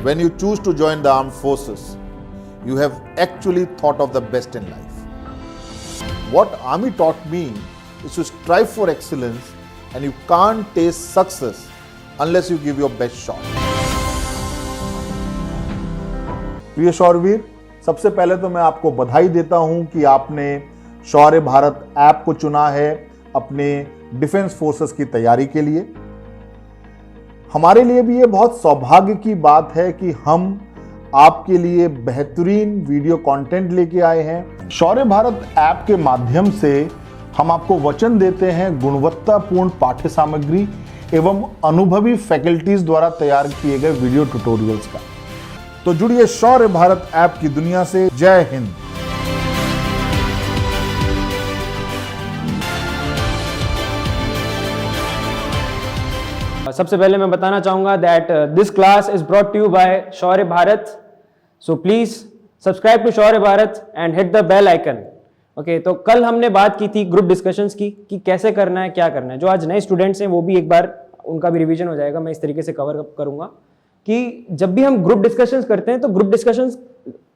when you choose to join the armed forces, you have actually thought of the best in life. What Army taught me is to strive for excellence, and you can't taste success unless you give your best shot. प्रिय शौर्यवीर, सबसे पहले तो मैं आपको बधाई देता हूं कि आपने शौर्य भारत ऐप को चुना है अपने डिफेंस फोर्सेस की तैयारी के लिए। हमारे लिए भी ये बहुत सौभाग्य की बात है कि हम आपके लिए बेहतरीन वीडियो कंटेंट लेके आए हैं। शौर्य भारत ऐप के माध्यम से हम आपको वचन देते हैं गुणवत्तापूर्ण पाठ्य सामग्री एवं अनुभवी फैकल्टीज द्वारा तैयार किए गए वीडियो ट्यूटोरियल्स का। तो जुड़िए शौर्य भारत ऐप की दुनिया से। जय हिंद। सबसे पहले मैं बताना चाहूंगा that this class is brought to you by Shaurya Bharat, so please subscribe to Shaurya Bharat and hit the bell icon. Okay, तो कल हमने बात की थी ग्रुप डिस्कशंस की कि कैसे करना है, क्या करना है। जो आज नए स्टूडेंट्स हैं वो भी एक बार उनका भी रिवीजन हो जाएगा। मैं इस तरीके से कवर अप करूंगा कि जब भी हम ग्रुप डिस्कशंस करते हैं तो ग्रुप डिस्कशंस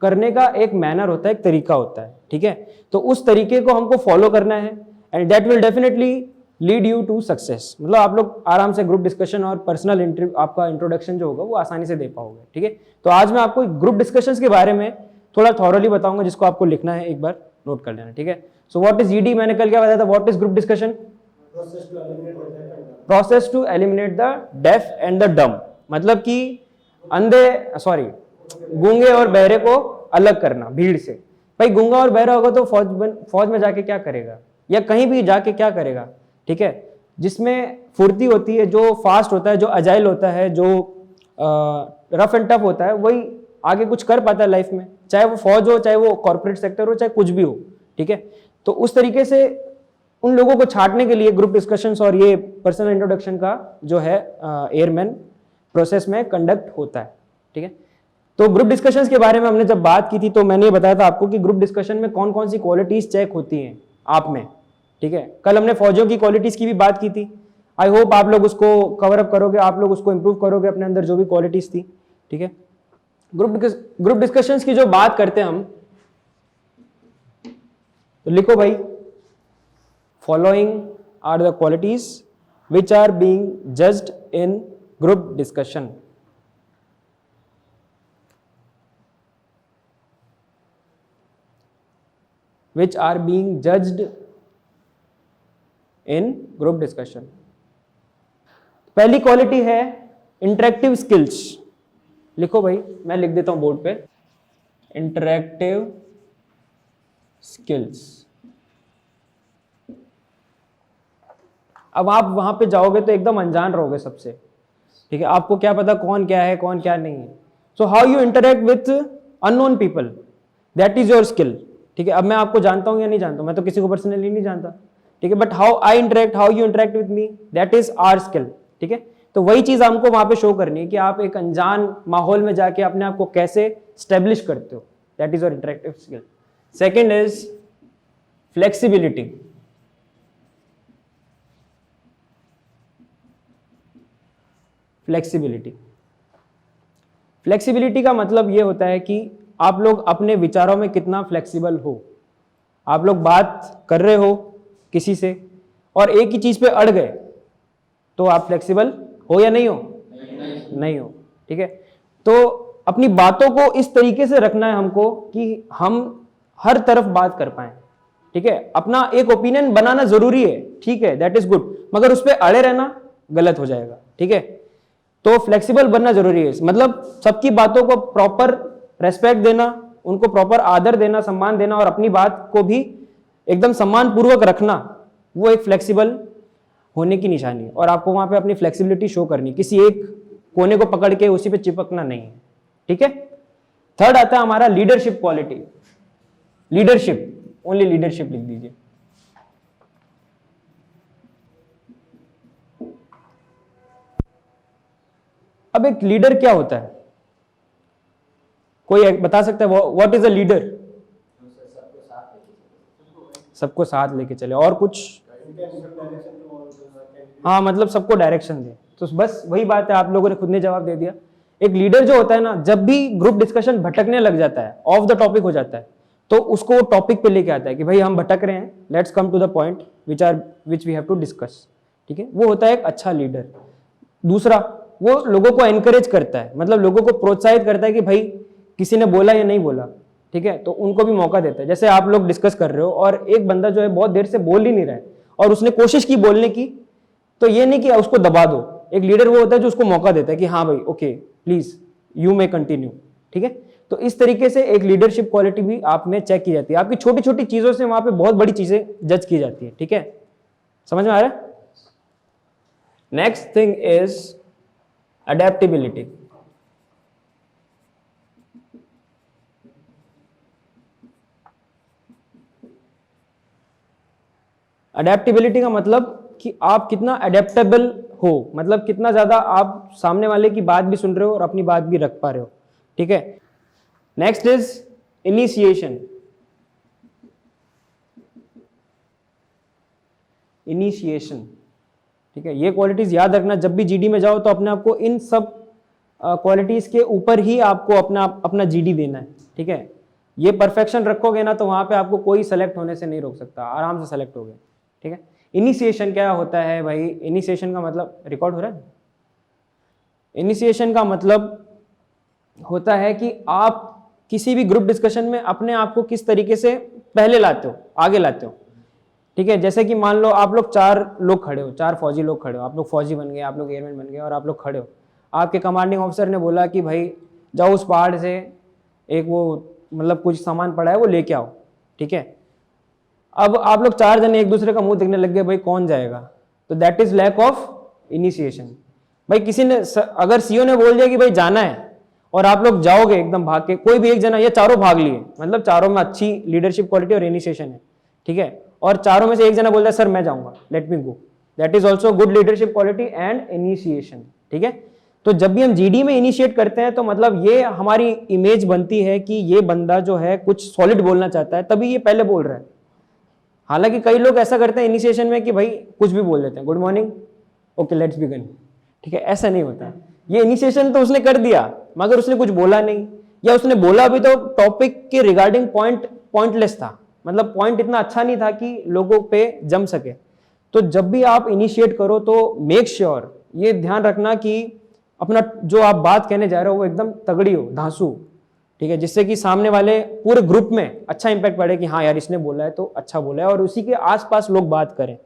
करने का एक मैनर होता है, एक तरीका होता है, ठीक है। तो उस तरीके को हमको फॉलो करना है and that will definitely lead you to success. मतलब आप लोग आराम से ग्रुप डिस्कशन और पर्सनल आपका इंट्रोडक्शन जो होगा वो आसानी से दे पाओगे, ठीक है। तो आज मैं आपको ग्रुप डिस्कशंस के बारे में थोड़ा थॉरली बताऊंगा, जिसको आपको लिखना है, एक बार नोट कर लेना, ठीक है। सो व्हाट इज ईडी, मैंने कल क्या बताया था, what is group discussion? Process to eliminate the deaf and the dumb. मतलब कि गूंगे और बहरे को अलग करना भीड़ से। भाई गूंगा और बहरा होगा तो फौज में जाके क्या करेगा, या कहीं भी जाके क्या करेगा, ठीक है। जिसमें फुर्ती होती है, जो फास्ट होता है, जो अजाइल होता है, जो रफ एंड टफ होता है, वही आगे कुछ कर पाता है लाइफ में, चाहे वो फौज हो, चाहे वो कॉर्पोरेट सेक्टर हो, चाहे कुछ भी हो, ठीक है। तो उस तरीके से उन लोगों को छांटने के लिए ग्रुप डिस्कशंस और ये पर्सनल इंट्रोडक्शन का जो है एयरमैन प्रोसेस में कंडक्ट होता है, ठीक है। तो ग्रुप डिस्कशंस के बारे में हमने जब बात की थी तो मैंने ये बताया था आपको कि ग्रुप डिस्कशन में कौन कौन सी क्वालिटीज चेक होती हैं आप में, ठीक है। कल हमने फौजियों की क्वालिटीज की भी बात की थी। आई होप आप लोग उसको कवर अप करोगे, आप लोग उसको इंप्रूव करोगे अपने अंदर जो भी क्वालिटीज थी, ठीक है। ग्रुप डिस्कशंस की जो बात करते हैं हम, तो लिखो भाई, following are the qualities which are being judged in group discussion. Which are being judged in group discussion. पहली क्वालिटी है इंटरेक्टिव स्किल्स। लिखो भाई, मैं लिख देता हूं बोर्ड पे, इंटरेक्टिव स्किल्स। अब आप वहां पे जाओगे तो एकदम अनजान रहोगे सबसे, ठीक है। आपको क्या पता कौन क्या है, कौन क्या नहीं है। So how you interact with unknown people, that is your skill, ठीक है। अब मैं आपको जानता हूं या नहीं जानता हूं, मैं तो किसी को पर्सनली नहीं जानता, ठीक है। But how I interact, how you interact with me, that is our skill, ठीक है। तो वही चीज हमको वहां पे शो करनी है कि आप एक अनजान माहौल में जाके अपने आप को कैसे स्टेब्लिश करते हो, that is your interactive skill. Second is flexibility. Flexibility का मतलब ये होता है कि आप लोग अपने विचारों में कितना फ्लेक्सिबल हो। आप लोग बात कर रहे हो किसी से और एक ही चीज पे अड़ गए, तो आप फ्लेक्सिबल हो या नहीं हो? नहीं हो, ठीक है। तो अपनी बातों को इस तरीके से रखना है हमको कि हम हर तरफ बात कर पाए, ठीक है। अपना एक ओपिनियन बनाना जरूरी है, ठीक है, दैट इज गुड, मगर उस पर अड़े रहना गलत हो जाएगा, ठीक है। तो फ्लेक्सिबल बनना जरूरी है, मतलब सबकी बातों को प्रॉपर रेस्पेक्ट देना, उनको प्रॉपर आदर देना, सम्मान देना, और अपनी बात को भी एकदम सम्मान पूर्वक रखना, वो एक फ्लेक्सिबल होने की निशानी है। और आपको वहां पे अपनी फ्लेक्सिबिलिटी शो करनी, किसी एक कोने को पकड़ के उसी पे चिपकना नहीं है, ठीक है। थर्ड आता है हमारा leadership quality. Leadership, only leadership लिख दीजिए। अब एक लीडर क्या होता है, कोई बता सकता है व्हाट इज अ लीडर? सबको साथ लेके चले, और कुछ? हाँ, मतलब सबको डायरेक्शन दे। तो बस वही बात है, आप लोगों ने खुद ने जवाब दे दिया एक लीडर जो होता है ना, जब भी ग्रुप डिस्कशन भटकने लग जाता है, ऑफ द टॉपिक हो जाता है, तो उसको टॉपिक पे लेके आता है कि भाई हम भटक रहे हैं, let's come to the point which we have to discuss. ठीक है, वो होता है एक अच्छा लीडर। दूसरा, वो लोगों को एनकरेज करता है, मतलब लोगों को प्रोत्साहित करता है कि भाई किसी ने बोला या नहीं बोला, ठीक है, तो उनको भी मौका देता है। जैसे आप लोग डिस्कस कर रहे हो और एक बंदा जो है बहुत देर से बोल ही नहीं रहा है और उसने कोशिश की बोलने की, तो ये नहीं कि उसको दबा दो। एक लीडर वो होता है जो उसको मौका देता है कि हाँ भाई okay please you may continue. ठीक है, तो इस तरीके से एक लीडरशिप क्वालिटी भी आप में चेक की जाती है। आपकी छोटी छोटी चीजों से वहां पे बहुत बड़ी चीजें जज की जाती है। ठीक है, समझ में आ रहा है? Next thing is adaptability. Adaptability का मतलब कि आप कितना अडेप्टेबल हो, मतलब कितना ज्यादा आप सामने वाले की बात भी सुन रहे हो और अपनी बात भी रख पा रहे हो। ठीक है, नेक्स्ट इज इनिशिएशन। इनिशिएशन, ठीक है, ये क्वालिटीज याद रखना। जब भी जीडी में जाओ तो अपने आप को इन सब क्वालिटीज के ऊपर ही आपको अपना जीडी देना है। ठीक है, ये परफेक्शन रखोगे ना तो वहां पे आपको कोई सेलेक्ट होने से नहीं रोक सकता, आराम से सेलेक्ट हो गए। ठीक है, इनिशिएशन क्या होता है भाई? इनिशिएशन का मतलब, रिकॉर्ड हो रहा है? इनिशिएशन का मतलब होता है कि आप किसी भी ग्रुप डिस्कशन में अपने आप को किस तरीके से पहले लाते हो, आगे लाते हो। ठीक है, जैसे कि मान लो आप लोग 4 लोग खड़े हो, 4 फौजी लोग खड़े हो, आप लोग फौजी बन गए, आप लोग एयरमैन बन गए और आप लोग खड़े हो। आपके कमांडिंग ऑफिसर ने बोला कि भाई जाओ उस पहाड़ से एक वो मतलब कुछ सामान पड़ा है वो लेके आओ। ठीक है, अब आप लोग 4 जने एक दूसरे का मुंह देखने लग गए, भाई कौन जाएगा? तो that is lack of initiation. भाई किसी ने अगर सीईओ ने बोल दिया कि भाई जाना है और आप लोग जाओगे एकदम भाग के, कोई भी एक जना, ये चारों भाग लिए, मतलब चारों में अच्छी लीडरशिप क्वालिटी और इनिशिएशन है। ठीक है, और चारों में से एक जना बोलता है सर मैं जाऊंगा, let me go, that is also good leadership quality and initiation. ठीक है, तो जब भी हम जीडी में इनिशिएट करते हैं तो मतलब ये हमारी इमेज बनती है कि ये बंदा जो है कुछ सॉलिड बोलना चाहता है, तभी ये पहले बोल रहा है। हालांकि कई लोग ऐसा करते हैं इनिशिएशन में कि भाई कुछ भी बोल देते हैं, good morning, okay let's begin. ठीक है, ऐसा नहीं होता। ये इनिशिएशन तो उसने कर दिया मगर उसने कुछ बोला नहीं, या उसने बोला भी तो टॉपिक के रिगार्डिंग पॉइंटलेस था, मतलब पॉइंट इतना अच्छा नहीं था कि लोगों पे जम सके। तो जब भी आप इनिशिएट करो तो मेक श्योर, ये ध्यान रखना कि अपना जो आप बात कहने जा रहे हो वो एकदम तगड़ी हो, धांसू। ठीक है, जिससे कि सामने वाले पूरे ग्रुप में अच्छा इंपैक्ट पड़े कि हाँ यार इसने बोला है तो अच्छा बोला है, और उसी के आसपास लोग बात करें।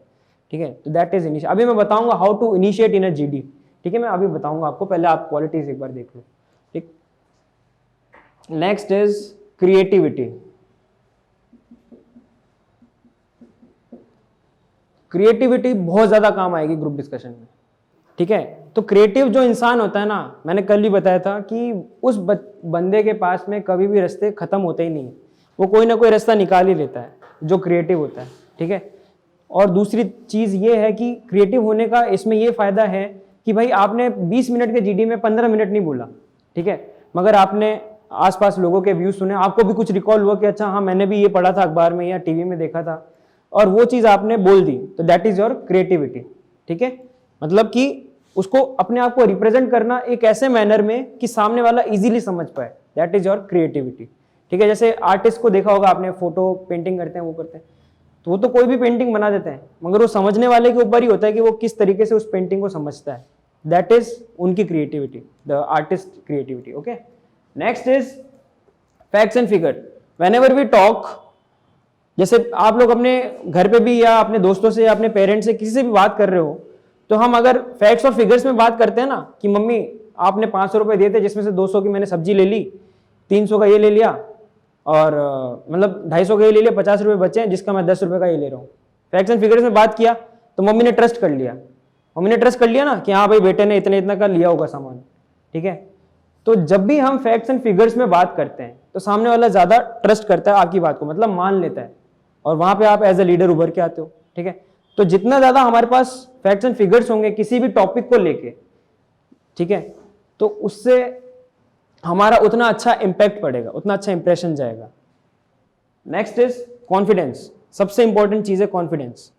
ठीक है, तो दैट इज इनिशिएट। अभी मैं बताऊंगा how to initiate in a GD. ठीक है, मैं अभी बताऊंगा आपको, पहले आप क्वालिटीज एक बार देख लो। ठीक, नेक्स्ट इज क्रिएटिविटी। क्रिएटिविटी बहुत ज्यादा काम आएगी ग्रुप डिस्कशन में। ठीक है, तो क्रिएटिव जो इंसान होता है ना, मैंने कल भी बताया था कि उस बंदे के पास में कभी भी रास्ते खत्म होते ही नहीं, वो कोई ना कोई रास्ता निकाल ही लेता है जो क्रिएटिव होता है। ठीक है, और दूसरी चीज ये है कि क्रिएटिव होने का इसमें ये फायदा है कि भाई आपने 20 मिनट के जीडी में 15 मिनट नहीं बोला। ठीक है, मगर आपने आसपास लोगों के व्यूज सुने, आपको भी कुछ रिकॉल हुआ कि अच्छा हाँ मैंने भी ये पढ़ा था अखबार में या टीवी में देखा था, और वो चीज आपने बोल दी, तो दैट इज योर क्रिएटिविटी। ठीक है, मतलब कि उसको अपने आप को रिप्रेजेंट करना एक ऐसे मैनर में कि सामने वाला इजीली समझ पाए, दैट इज योर क्रिएटिविटी। ठीक है, जैसे आर्टिस्ट को देखा होगा आपने, फोटो पेंटिंग करते हैं, वो करते हैं, तो वो तो कोई भी पेंटिंग बना देते हैं, मगर वो समझने वाले के ऊपर ही होता है कि वो किस तरीके से उस पेंटिंग को समझता है। दैट इज उनकी creativity, the artist creativity. Okay, next is facts and figure. Whenever we talk, जैसे आप लोग अपने घर पे भी या अपने दोस्तों से या अपने पेरेंट्स से किसी से भी बात कर रहे हो, तो हम अगर फैक्ट्स और फिगर्स में बात करते हैं ना कि मम्मी आपने 500 रुपए दिए थे जिसमें से 200 की मैंने सब्जी ले ली, 300 का ये ले लिया, और मतलब 250 का ये ले लिया, 50 रुपए बचे हैं जिसका मैं 10 रुपए का ये ले रहा हूँ। फैक्ट्स एंड फिगर्स में बात किया तो मम्मी ने ट्रस्ट कर लिया, मम्मी ने ट्रस्ट कर लिया ना कि हाँ भाई बेटे ने इतने इतना का लिया होगा सामान। ठीक है, तो जब भी हम फैक्ट्स एंड फिगर्स में बात करते हैं तो सामने वाला ज्यादा ट्रस्ट करता है आपकी बात को, मतलब मान लेता है, और वहां पे आप एज ए लीडर उभर के आते हो। ठीक है, तो जितना ज्यादा हमारे पास फैक्ट्स एंड फिगर्स होंगे किसी भी टॉपिक को लेके, ठीक है, तो उससे हमारा उतना अच्छा इंपैक्ट पड़ेगा, उतना अच्छा इंप्रेशन जाएगा। Next is confidence. सबसे इंपॉर्टेंट चीज है कॉन्फिडेंस।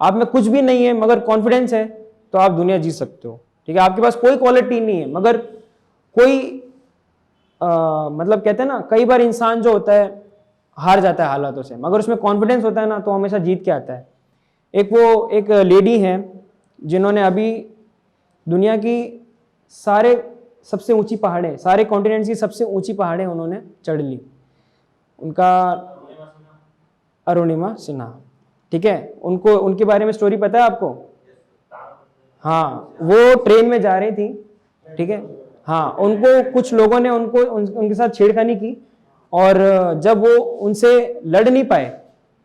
आप में कुछ भी नहीं है मगर कॉन्फिडेंस है तो आप दुनिया जीत सकते हो। ठीक है, आपके पास कोई क्वालिटी नहीं है मगर कोई मतलब कहते हैं ना, कई बार इंसान जो होता है हार जाता है हालातों से, मगर उसमें कॉन्फिडेंस होता है ना तो हमेशा जीत के आता है। एक लेडी हैं जिन्होंने अभी दुनिया की सबसे ऊंची पहाड़ें, सारे कॉन्टिनेंट्स की सबसे ऊंची पहाड़ें उन्होंने चढ़ ली। उनका अरुणिमा सिन्हा, ठीक है। उनको उनके बारे में स्टोरी पता है आपको? हाँ, वो ट्रेन में जा रही थी, ठीक है। हाँ, उनको कुछ लोगों ने उनके साथ छेड़खानी की, और जब वो उनसे लड़ नहीं पाए,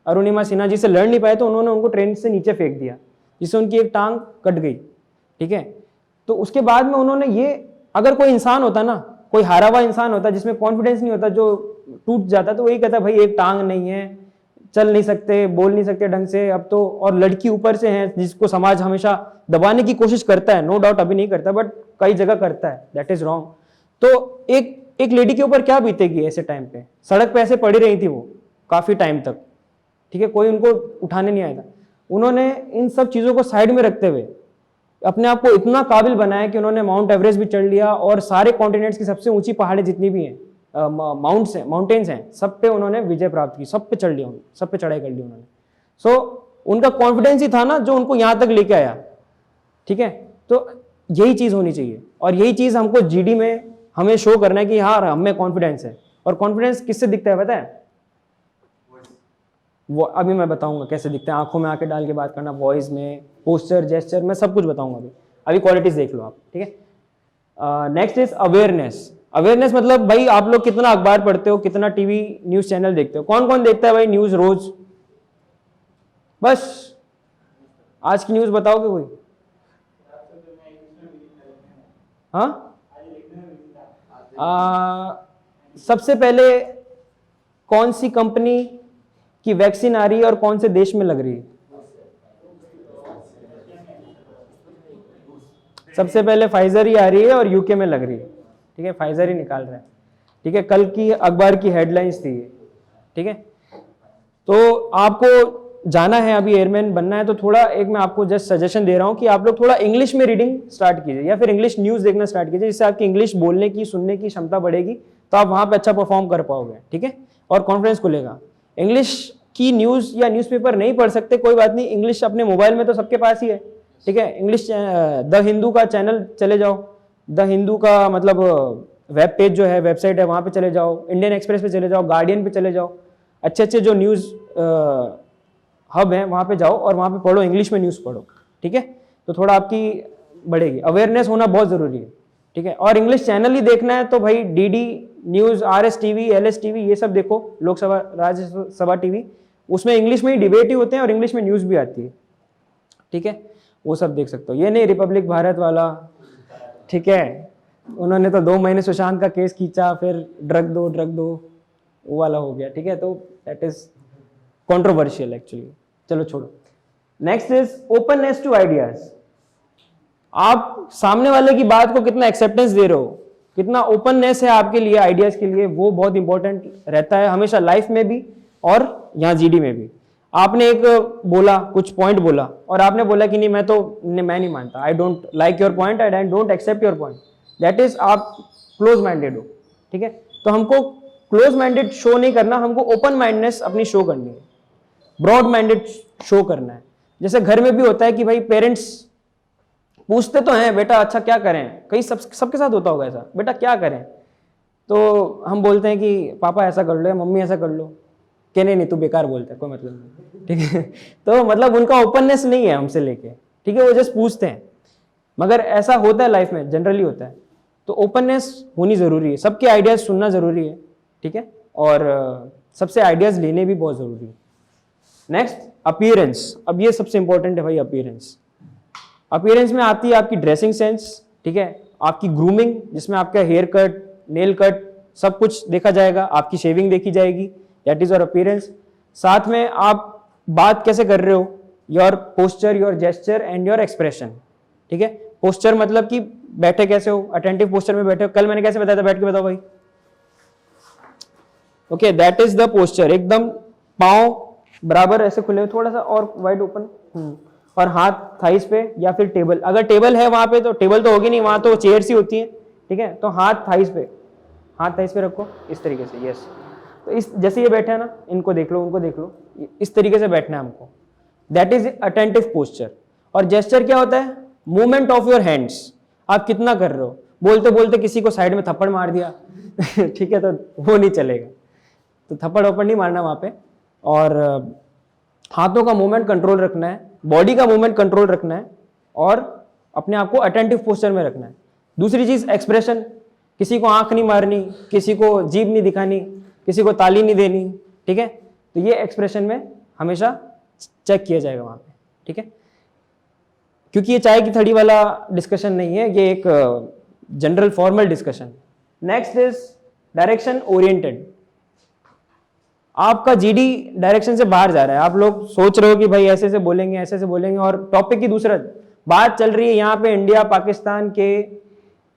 अरुणिमा सिन्हा जी से लड़ नहीं पाए, तो उन्होंने उनको ट्रेन से नीचे फेंक दिया, जिससे उनकी एक टांग कट गई, ठीक है। तो उसके बाद में उन्होंने अगर कोई इंसान होता ना, कोई हारा हुआ इंसान होता जिसमें कॉन्फिडेंस नहीं होता, जो टूट जाता, तो वही कहता भाई एक टांग नहीं है, चल नहीं सकते, बोल नहीं सकते ढंग से अब तो, और लड़की ऊपर से है जिसको समाज हमेशा दबाने की कोशिश करता है, नो डाउट अभी नहीं करता बट कई जगह करता है, दैट इज रॉन्ग। तो एक लेडी के ऊपर क्या बीतेगी ऐसे टाइम पे? सड़क पे ऐसे पड़ी रही थी वो काफी टाइम तक, ठीक है, कोई उनको उठाने नहीं आया था। उन्होंने इन सब चीजों को साइड में रखते हुए अपने आप को इतना काबिल बनाया कि उन्होंने माउंट एवरेस्ट भी चढ़ लिया, और सारे कॉन्टिनेंट्स की सबसे ऊंची पहाड़ें जितनी भी हैं, माउंटेन्स हैं, सब पे उन्होंने विजय प्राप्त की, सब पे चढ़ लिया, सब पे चढ़ाई कर ली उन्होंने। सो उनका कॉन्फिडेंस ही था ना जो उनको यहां तक लेके आया, ठीक है। तो यही चीज होनी चाहिए, और यही चीज हमको जीडी में हमें शो करना है कि हाँ हमें कॉन्फिडेंस है। और कॉन्फिडेंस किससे दिखता है पता है? वो अभी मैं बताऊंगा कैसे दिखता है। आंखों में आंखें डाल के बात करना, वॉइस में, पोस्चर, जेस्चर, मैं सब कुछ बताऊंगा अभी क्वालिटीज देख लो आप, ठीक है। Next is awareness. अवेयरनेस मतलब भाई आप लोग कितना अखबार पढ़ते हो, कितना टीवी न्यूज चैनल देखते हो? कौन कौन देखता है भाई न्यूज रोज? बस आज की न्यूज बताओगे कोई? हाँ, सबसे पहले कौन सी कंपनी की वैक्सीन आ रही है और कौन से देश में लग रही है? सबसे पहले फाइजर ही आ रही है और यूके में लग रही है, ठीक है, फाइजर ही निकाल रहा है, ठीक है। कल की अखबार की हेडलाइंस थी ये, ठीक है। तो आपको जाना है, अभी एयरमैन बनना है, तो थोड़ा मैं आपको जस्ट सजेशन दे रहा हूं कि आप लोग थोड़ा इंग्लिश में रीडिंग स्टार्ट कीजिए, या फिर इंग्लिश न्यूज देखना स्टार्ट कीजिए, जिससे आपकी इंग्लिश बोलने की, सुनने की क्षमता बढ़ेगी, तो आप वहां पे अच्छा परफॉर्म कर पाओगे, ठीक है, और कॉन्फिडेंस खुलेगा। इंग्लिश की न्यूज या न्यूज़पेपर नहीं पढ़ सकते, कोई बात नहीं, इंग्लिश अपने मोबाइल में तो सबके पास ही है, ठीक है। इंग्लिश द हिंदू का चैनल चले जाओ, द हिंदू का मतलब वेब पेज जो है, वेबसाइट है, वहां पे चले जाओ, इंडियन एक्सप्रेस पे चले जाओ, गार्डियन पे चले जाओ, अच्छे अच्छे जो न्यूज हब है वहां पे जाओ और वहां पे पढ़ो, इंग्लिश में न्यूज पढ़ो, ठीक है। तो थोड़ा आपकी बढ़ेगी, अवेयरनेस होना बहुत जरूरी है, ठीक है। और इंग्लिश चैनल ही देखना है तो भाई DD news, RS TV, LS TV, ये सब देखो, लोकसभा राज्यसभा टीवी, उसमें इंग्लिश में ही डिबेट ही होते हैं और इंग्लिश में न्यूज भी आती है, ठीक है, वो सब देख सकते हो। ये नहीं रिपब्लिक भारत वाला, ठीक है, उन्होंने तो 2 महीने सुशांत का केस खींचा, फिर ड्रग दो वो वाला हो गया, ठीक है। तो दैट इज कंट्रोवर्शियल एक्चुअली, चलो छोड़ो। Next is openness to ideas. आप सामने वाले की बात को कितना एक्सेप्टेंस दे रहे हो, कितना ओपननेस है आपके लिए आइडियाज के लिए, वो बहुत इंपॉर्टेंट रहता है हमेशा लाइफ में भी और यहाँ जीडी में भी। आपने एक बोला, कुछ पॉइंट बोला, और आपने बोला कि नहीं मैं नहीं मानता, I don't like your point, I don't accept your point, that is आप क्लोज माइंडेड हो, ठीक है। तो हमको क्लोज माइंडेड शो नहीं करना, हमको ओपन माइंडनेस अपनी शो करनी है, ब्रॉड माइंडेड शो करना है। जैसे घर में भी होता है कि भाई पेरेंट्स पूछते तो हैं, बेटा अच्छा क्या करें, कई सबके साथ होता होगा ऐसा, बेटा क्या करें, तो हम बोलते हैं कि पापा ऐसा कर लो या मम्मी ऐसा कर लो, कि नहीं तू बेकार बोलता है, कोई मतलब नहीं, ठीक है। तो मतलब उनका ओपननेस नहीं है हमसे लेके, ठीक है, वो जस्ट पूछते हैं, मगर ऐसा होता है लाइफ में, जनरली होता है। तो ओपननेस होनी जरूरी है, सबके आइडियाज सुनना जरूरी है, ठीक है, और सबसे आइडियाज लेने भी बहुत जरूरी है। Next appearance. अब ये सबसे इंपॉर्टेंट है भाई, अपीयरेंस। अपीयरेंस में आती है आपकी ड्रेसिंग सेंस, ठीक है, आपकी ग्रूमिंग, जिसमें आपका हेयर कट, नेल कट, सब कुछ देखा जाएगा, आपकी शेविंग देखी जाएगी, दैट इज योर अपीयरेंस। साथ में आप बात कैसे कर रहे हो, your posture, your gesture and your expression, ठीक है। पोस्चर मतलब कि बैठे कैसे हो, अटेंटिव पोस्चर में बैठे हो, कल मैंने कैसे बताया था, बैठ के बताओ भाई, okay, that is the posture, एकदम पाँव बराबर ऐसे खुले, थोड़ा सा और वाइड ओपन, और हाथ थाइस पे या फिर टेबल, अगर टेबल है वहां पे, तो टेबल तो होगी नहीं, वहां तो चेयर्स ही होती है, ठीक है। तो हाथ थाइस पे रखो इस तरीके से, यस। तो इस जैसे ये बैठे हैं ना, इनको देख लो, उनको देख लो, इस तरीके से बैठना है हमको, दैट इज अटेंटिव पोस्चर। और जेस्चर क्या होता है? मूवमेंट ऑफ योर हैंड्स, आप कितना कर रहे हो। बोलते बोलते किसी को साइड में थप्पड़ मार दिया ठीक है, तो वो नहीं चलेगा, तो थप्पड़ वप्पड़ नहीं मारना वहां पे। और हाथों का मूवमेंट कंट्रोल रखना है, बॉडी का मूवमेंट कंट्रोल रखना है, और अपने आप को अटेंटिव पोस्चर में रखना है। दूसरी चीज एक्सप्रेशन, किसी को आंख नहीं मारनी, किसी को जीभ नहीं दिखानी, किसी को ताली नहीं देनी, ठीक है। तो ये एक्सप्रेशन में हमेशा चेक किया जाएगा वहां पे, ठीक है। क्योंकि ये चाय की थड़ी वाला डिस्कशन नहीं है, ये एक general formal discussion. Next is direction oriented. आपका जीडी डायरेक्शन से बाहर जा रहा है, आप लोग सोच रहे हो कि भाई ऐसे से बोलेंगे, ऐसे से बोलेंगे, और टॉपिक की दूसरा बात चल रही है यहाँ पे इंडिया पाकिस्तान के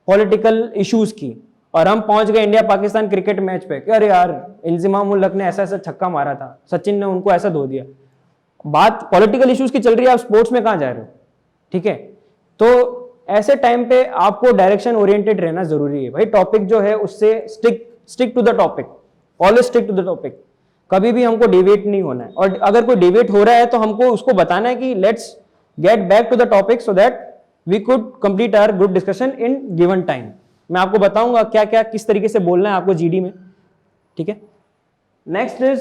पॉलिटिकल इश्यूज की, और हम पहुंच गए इंडिया पाकिस्तान क्रिकेट मैच पे कि अरे यार इंजिमाम उल हक ने ऐसा ऐसा छक्का मारा था, सचिन ने उनको ऐसा धो दिया। बात पॉलिटिकल इश्यूज की चल रही है, आप स्पोर्ट्स में कहां जा रहे हो, ठीक है। तो ऐसे टाइम पे आपको डायरेक्शन ओरिएंटेड रहना जरूरी है भाई। टॉपिक जो है उससे stick to the topic, always stick to the topic, कभी भी हमको डिवेट नहीं होना है। और अगर कोई डिवेट हो रहा है तो हमको उसको बताना है कि let's get back to the topic so that we could complete our group discussion in given time. मैं आपको बताऊंगा क्या क्या किस तरीके से बोलना है आपको जीडी में, ठीक है। नेक्स्ट इज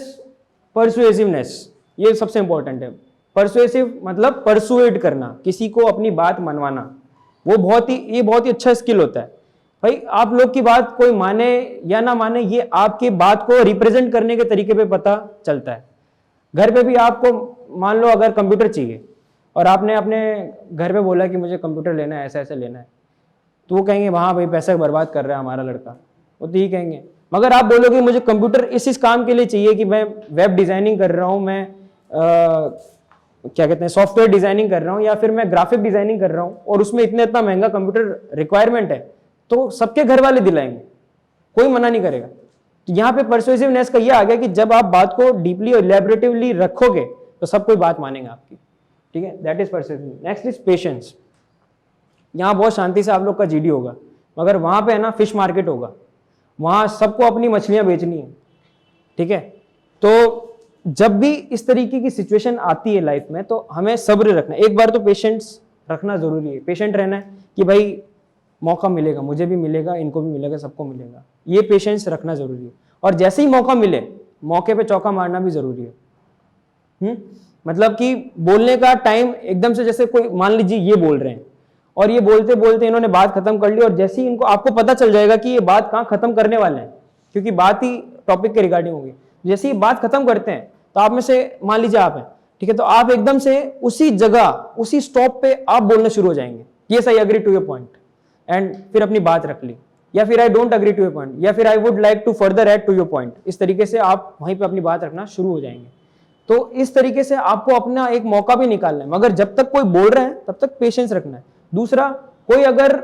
परसुएसिवनेस, ये सबसे इंपॉर्टेंट है। परसुएसिव मतलब परसुएड करना, किसी को अपनी बात मनवाना, वो बहुत ही अच्छा स्किल होता है भाई। आप लोग की बात कोई माने या ना माने, ये आपकी बात को रिप्रेजेंट करने के तरीके पे पता चलता है। घर पे भी आपको मान लो अगर कंप्यूटर चाहिए और आपने अपने घर पे बोला कि मुझे कंप्यूटर लेना है, ऐसा ऐसा लेना है, तो वो कहेंगे वहाँ भाई पैसा बर्बाद कर रहा है हमारा लड़का, वो तो ही कहेंगे। मगर आप बोलोगे मुझे कंप्यूटर इस काम के लिए चाहिए कि मैं वेब डिजाइनिंग कर रहा हूँ, मैं क्या कहते हैं सॉफ्टवेयर डिजाइनिंग कर रहा हूँ, या फिर मैं ग्राफिक डिजाइनिंग कर रहा हूँ, और उसमें इतना महंगा कंप्यूटर रिक्वायरमेंट है, तो सबके घर वाले दिलाएंगे, कोई मना नहीं करेगा। तो यहाँ पे परसुएसिवनेस का ये आ गया कि जब आप बात को डीपली और इलैबोरेटिवली रखोगे तो सब कोई बात मानेगा आपकी, ठीक है। That is persuasiveness. Next is patience. यहाँ बहुत शांति से आप लोग का जीडी होगा, मगर वहां पे है ना फिश मार्केट होगा, वहां सबको अपनी मछलियां बेचनी है, ठीक है। तो जब भी इस तरीके की सिचुएशन आती है लाइफ में तो हमें सब्र रखना है। एक बार तो पेशेंस रखना जरूरी है, पेशेंट रहना है कि भाई मौका मिलेगा, मुझे भी मिलेगा, इनको भी मिलेगा, सबको मिलेगा, ये पेशेंस रखना जरूरी है। और जैसे ही मौका मिले मौके पे चौका मारना भी जरूरी है। मतलब कि बोलने का टाइम एकदम से, जैसे कोई मान लीजिए ये बोल रहे हैं और ये बोलते बोलते इन्होंने बात खत्म कर ली, और जैसे ही इनको आपको पता चल जाएगा कि ये बात कहाँ खत्म करने वाले हैं, क्योंकि बात ही टॉपिक के रिगार्डिंग होगी। जैसे ही बात खत्म करते हैं तो आप में से मान लीजिए आप हैं, ठीक है, तो आप एकदम से उसी जगह उसी स्टॉप पे आप बोलना शुरू हो जाएंगे, yes I agree to your point, and फिर अपनी बात रख ली, या फिर I don't agree to your point, या फिर I would like to further add to your point. इस तरीके से आप वहीं पे अपनी बात रखना शुरू हो जाएंगे। तो इस तरीके से आपको अपना एक मौका भी निकालना है, मगर जब तक कोई बोल रहा है तब तक पेशेंस रखना है। दूसरा, कोई अगर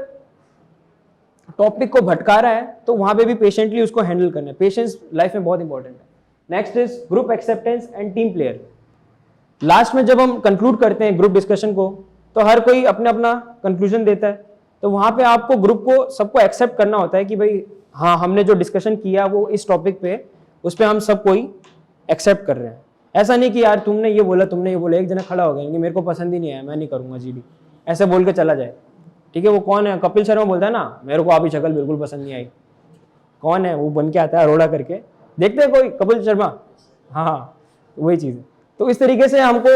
टॉपिक को भटका रहा है तो वहां पे भी पेशेंटली उसको हैंडल करना है। पेशेंस लाइफ में बहुत इंपॉर्टेंट है। Next is group acceptance and team player. Last में जब हम कंक्लूड करते हैं ग्रुप डिस्कशन को तो हर कोई अपना अपना कंक्लूजन देता है, तो वहां पे आपको ग्रुप को सबको एक्सेप्ट करना होता है कि भाई हाँ हमने जो डिस्कशन किया वो इस टॉपिक पे, उस पर हम सब कोई एक्सेप्ट कर रहे हैं। ऐसा नहीं कि यार तुमने ये बोला एक जना खड़ा हो गया कि मेरे को पसंद ही नहीं आया, मैं नहीं करूंगा जीडी, ऐसे बोल के चला जाए, ठीक है। वो कौन है, कपिल शर्मा बोलता है ना मेरे को आपकी शक्ल बिल्कुल पसंद नहीं आई, कौन है वो, बन के आता है अरोड़ा करके, देखते हैं कोई कपिल शर्मा, हाँ वही चीज़ है। तो इस तरीके से हमको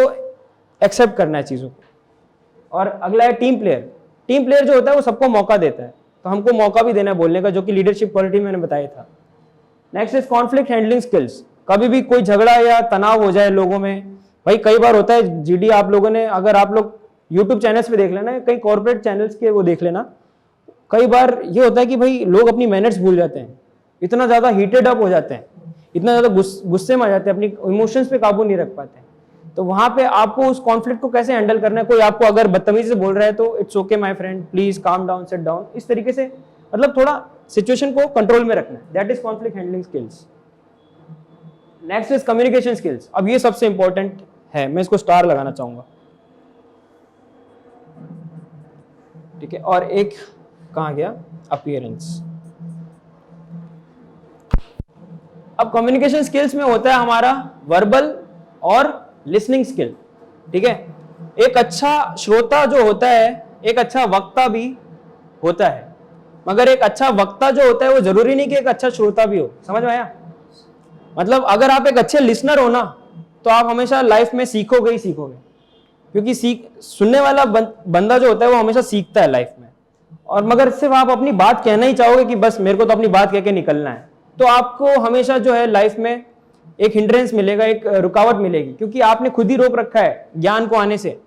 एक्सेप्ट करना है चीज़ों को। और अगला है टीम प्लेयर। टीम प्लेयर जो होता है वो सबको मौका देता है, तो हमको मौका भी देना है बोलने का, जो कि लीडरशिप क्वालिटी मैंने बताया था। Next is conflict handling skills. कभी भी कोई झगड़ा या तनाव हो जाए लोगों में, भाई कई बार होता है जीडी, आप लोगों ने अगर आप लोग यूट्यूब चैनल्स पे देख लेना, कई कॉर्पोरेट चैनल्स के वो देख लेना, कई बार ये होता है कि भाई लोग अपनी मैनर्स भूल जाते हैं, इतना ज्यादा हीटेड अप हो जाते हैं, इतना ज्यादा गुस्से में आ जाते हैं, अपनी इमोशंस पे काबू नहीं रख पाते हैं। तो वहां पे आपको उस कॉन्फ्लिक्ट को कैसे हैंडल करना है। कोई आपको अगर बदतमीजी से बोल रहा है तो it's okay my friend, please calm down, set down, इस तरीके से मतलब थोड़ा सिचुएशन को कंट्रोल में रखना है। That is conflict handling skills. Next is communication skills. अब ये सबसे इंपॉर्टेंट है, मैं इसको स्टार लगाना चाहूंगा, ठीक है। और एक कहाँ गया, अपीयरेंस। अब कम्युनिकेशन स्किल्स में होता है हमारा वर्बल और लिसनिंग स्किल, ठीक है। एक अच्छा श्रोता जो होता है एक अच्छा वक्ता भी होता है, मगर एक अच्छा वक्ता जो होता है वो जरूरी नहीं कि एक अच्छा श्रोता भी हो। समझ में आया? मतलब अगर आप एक अच्छे लिसनर हो ना तो आप हमेशा लाइफ में सीखोगे ही सीखोगे, क्योंकि सुनने वाला बंदा जो होता है वो हमेशा सीखता है लाइफ में। और मगर सिर्फ आप अपनी बात कहना ही चाहोगे कि बस मेरे को तो अपनी बात कह के निकलना है, तो आपको हमेशा जो है लाइफ में एक हिंड्रेंस मिलेगा, एक रुकावट मिलेगी, क्योंकि आपने खुद ही रोक रखा है ज्ञान को आने से,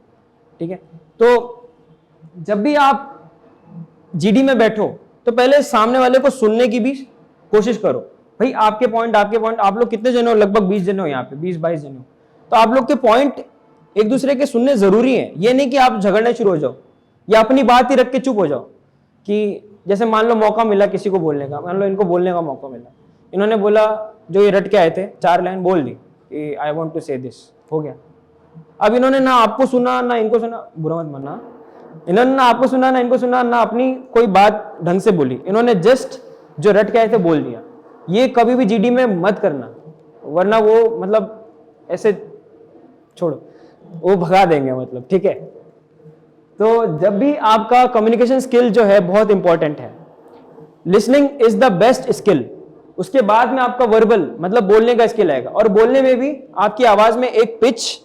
ठीक है। तो जब भी आप जीडी में बैठो तो पहले सामने वाले को सुनने की भी कोशिश करो। भाई आपके पॉइंट आप लोग कितने जने हो, लगभग 20 जने हो यहाँ पे, 20-22 जने हो, तो आप लोग के पॉइंट एक दूसरे के सुनने जरूरी है। ये नहीं कि आप झगड़ने शुरू हो जाओ या अपनी बात ही रख के चुप हो जाओ। कि जैसे मान लो मौका मिला किसी को बोलने का, मान लो इनको बोलने का मौका मिला, इन्होंने बोला, जो ये रट के आए थे 4 लाइन बोल दी कि आई वॉन्ट टू से दिस, हो गया। अब इन्होंने ना आपको सुना ना इनको सुना, बुरा मत मानना, इन्होंने ना आपको सुना ना इनको सुना, ना अपनी कोई बात ढंग से बोली, इन्होंने जस्ट जो रट के आए थे बोल दिया। ये कभी भी जीडी में मत करना, वरना वो मतलब ऐसे छोड़ो, वो भगा देंगे मतलब, ठीक है। तो जब भी आपका कम्युनिकेशन स्किल जो है बहुत इंपॉर्टेंट है, listening is the best skill. उसके बाद में आपका वर्बल मतलब बोलने का स्किल आएगा, और बोलने में भी आपकी आवाज में एक पिच,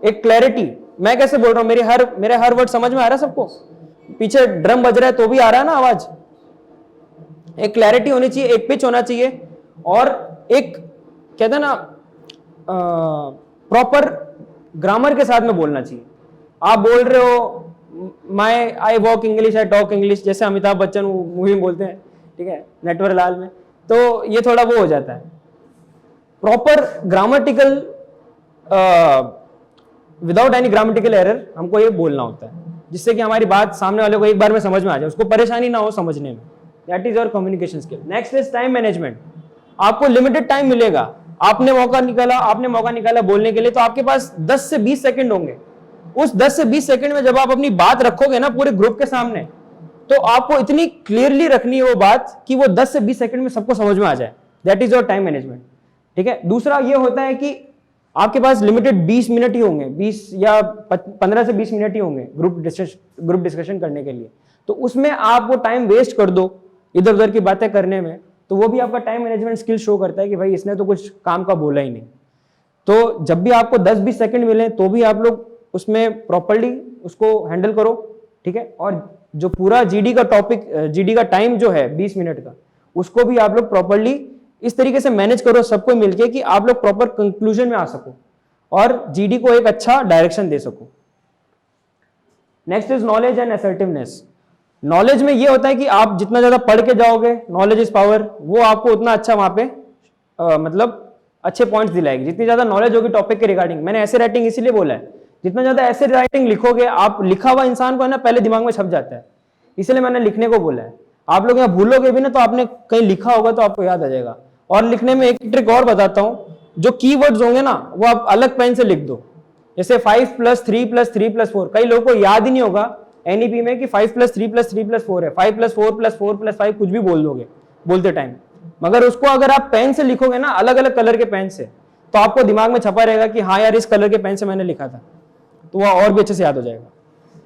एक क्लैरिटी, मैं कैसे बोल रहा हूं, मेरे हर वर्ड समझ में आ रहा है सबको, पीछे ड्रम बज रहा है तो भी आ रहा है ना आवाज। एक क्लैरिटी होनी चाहिए, एक पिच होना चाहिए, और एक कहते हैं ना प्रॉपर ग्रामर के साथ में बोलना चाहिए। आप बोल रहे हो I walk English, I talk English, जैसे अमिताभ बच्चन मूवी में बोलते हैं, ठीक है, नटवर लाल में, तो ये थोड़ा वो हो जाता है। Proper grammatical without any grammatical error हमको ये बोलना होता है, जिससे कि हमारी बात सामने वाले को एक बार में समझ में आ जाए, उसको परेशानी ना हो समझने में। That is your communication skill. Next is time management. आपको लिमिटेड टाइम मिलेगा, आपने मौका निकाला बोलने के लिए, तो आपके पास 10 से 20 सेकंड होंगे। उस 10 से 20 सेकंड में जब आप अपनी बात रखोगे ना पूरे ग्रुप के सामने, तो आपको इतनी क्लियरली रखनी है वो बात कि वो 10 से 20 सेकंड में सबको समझ में आ जाए। That is your time management, ठीक है। दूसरा ये होता है कि आपके पास लिमिटेड 20 मिनट ही होंगे, 20 या 15 से 20 मिनट ही होंगे ग्रुप डिस्कशन करने के लिए। तो उसमें आप वो टाइम वेस्ट कर दो इधर उधर की बातें करने में, तो वो भी आपका टाइम मैनेजमेंट स्किल शो करता है कि भाई इसने तो कुछ काम का बोला ही नहीं। तो जब भी आपको 10-20 सेकंड मिले तो भी आप लोग उसमें प्रॉपर्ली उसको हैंडल करो, ठीक है। और जो पूरा जीडी का टॉपिक, जीडी का टाइम जो है 20 मिनट का, उसको भी आप लोग प्रॉपर्ली इस तरीके से मैनेज करो सबको मिलके कि आप लोग प्रॉपर कंक्लूजन में आ सको और जीडी को एक अच्छा डायरेक्शन दे सको। Next is knowledge and assertiveness. Knowledge में ये होता है कि आप जितना ज्यादा पढ़ के जाओगे, नॉलेज इज पावर, वो आपको उतना अच्छा वहां पे मतलब अच्छे पॉइंट्स दिलाएगी। जितनी ज्यादा नॉलेज होगी टॉपिक के रिगार्डिंग, मैंने ऐसे राइटिंग इसीलिए बोला है, जितना ज्यादा ऐसे राइटिंग लिखोगे आप, लिखा हुआ इंसान को है ना पहले दिमाग में छप जाता है, इसलिए मैंने लिखने को बोला है। आप लोग यहाँ भूलोगे भी ना तो आपने कहीं लिखा होगा तो आपको याद आ जाएगा। और लिखने में एक ट्रिक और बताता हूं, जो कीवर्ड्स होंगे ना वो आप अलग पेन से लिख दो, जैसे 5+3+3+4। कई लोगों को याद ही नहीं होगा एनईपी में कि 5+3+3+4 है, 5+4+4+5 कुछ भी बोल दोगे बोलते टाइम, मगर उसको अगर आप पेन से लिखोगे ना अलग अलग कलर के पेन से, तो आपको दिमाग में छपा रहेगा कि हाँ यार इस कलर के पेन से मैंने लिखा था, तो वह और भी अच्छे से याद हो जाएगा।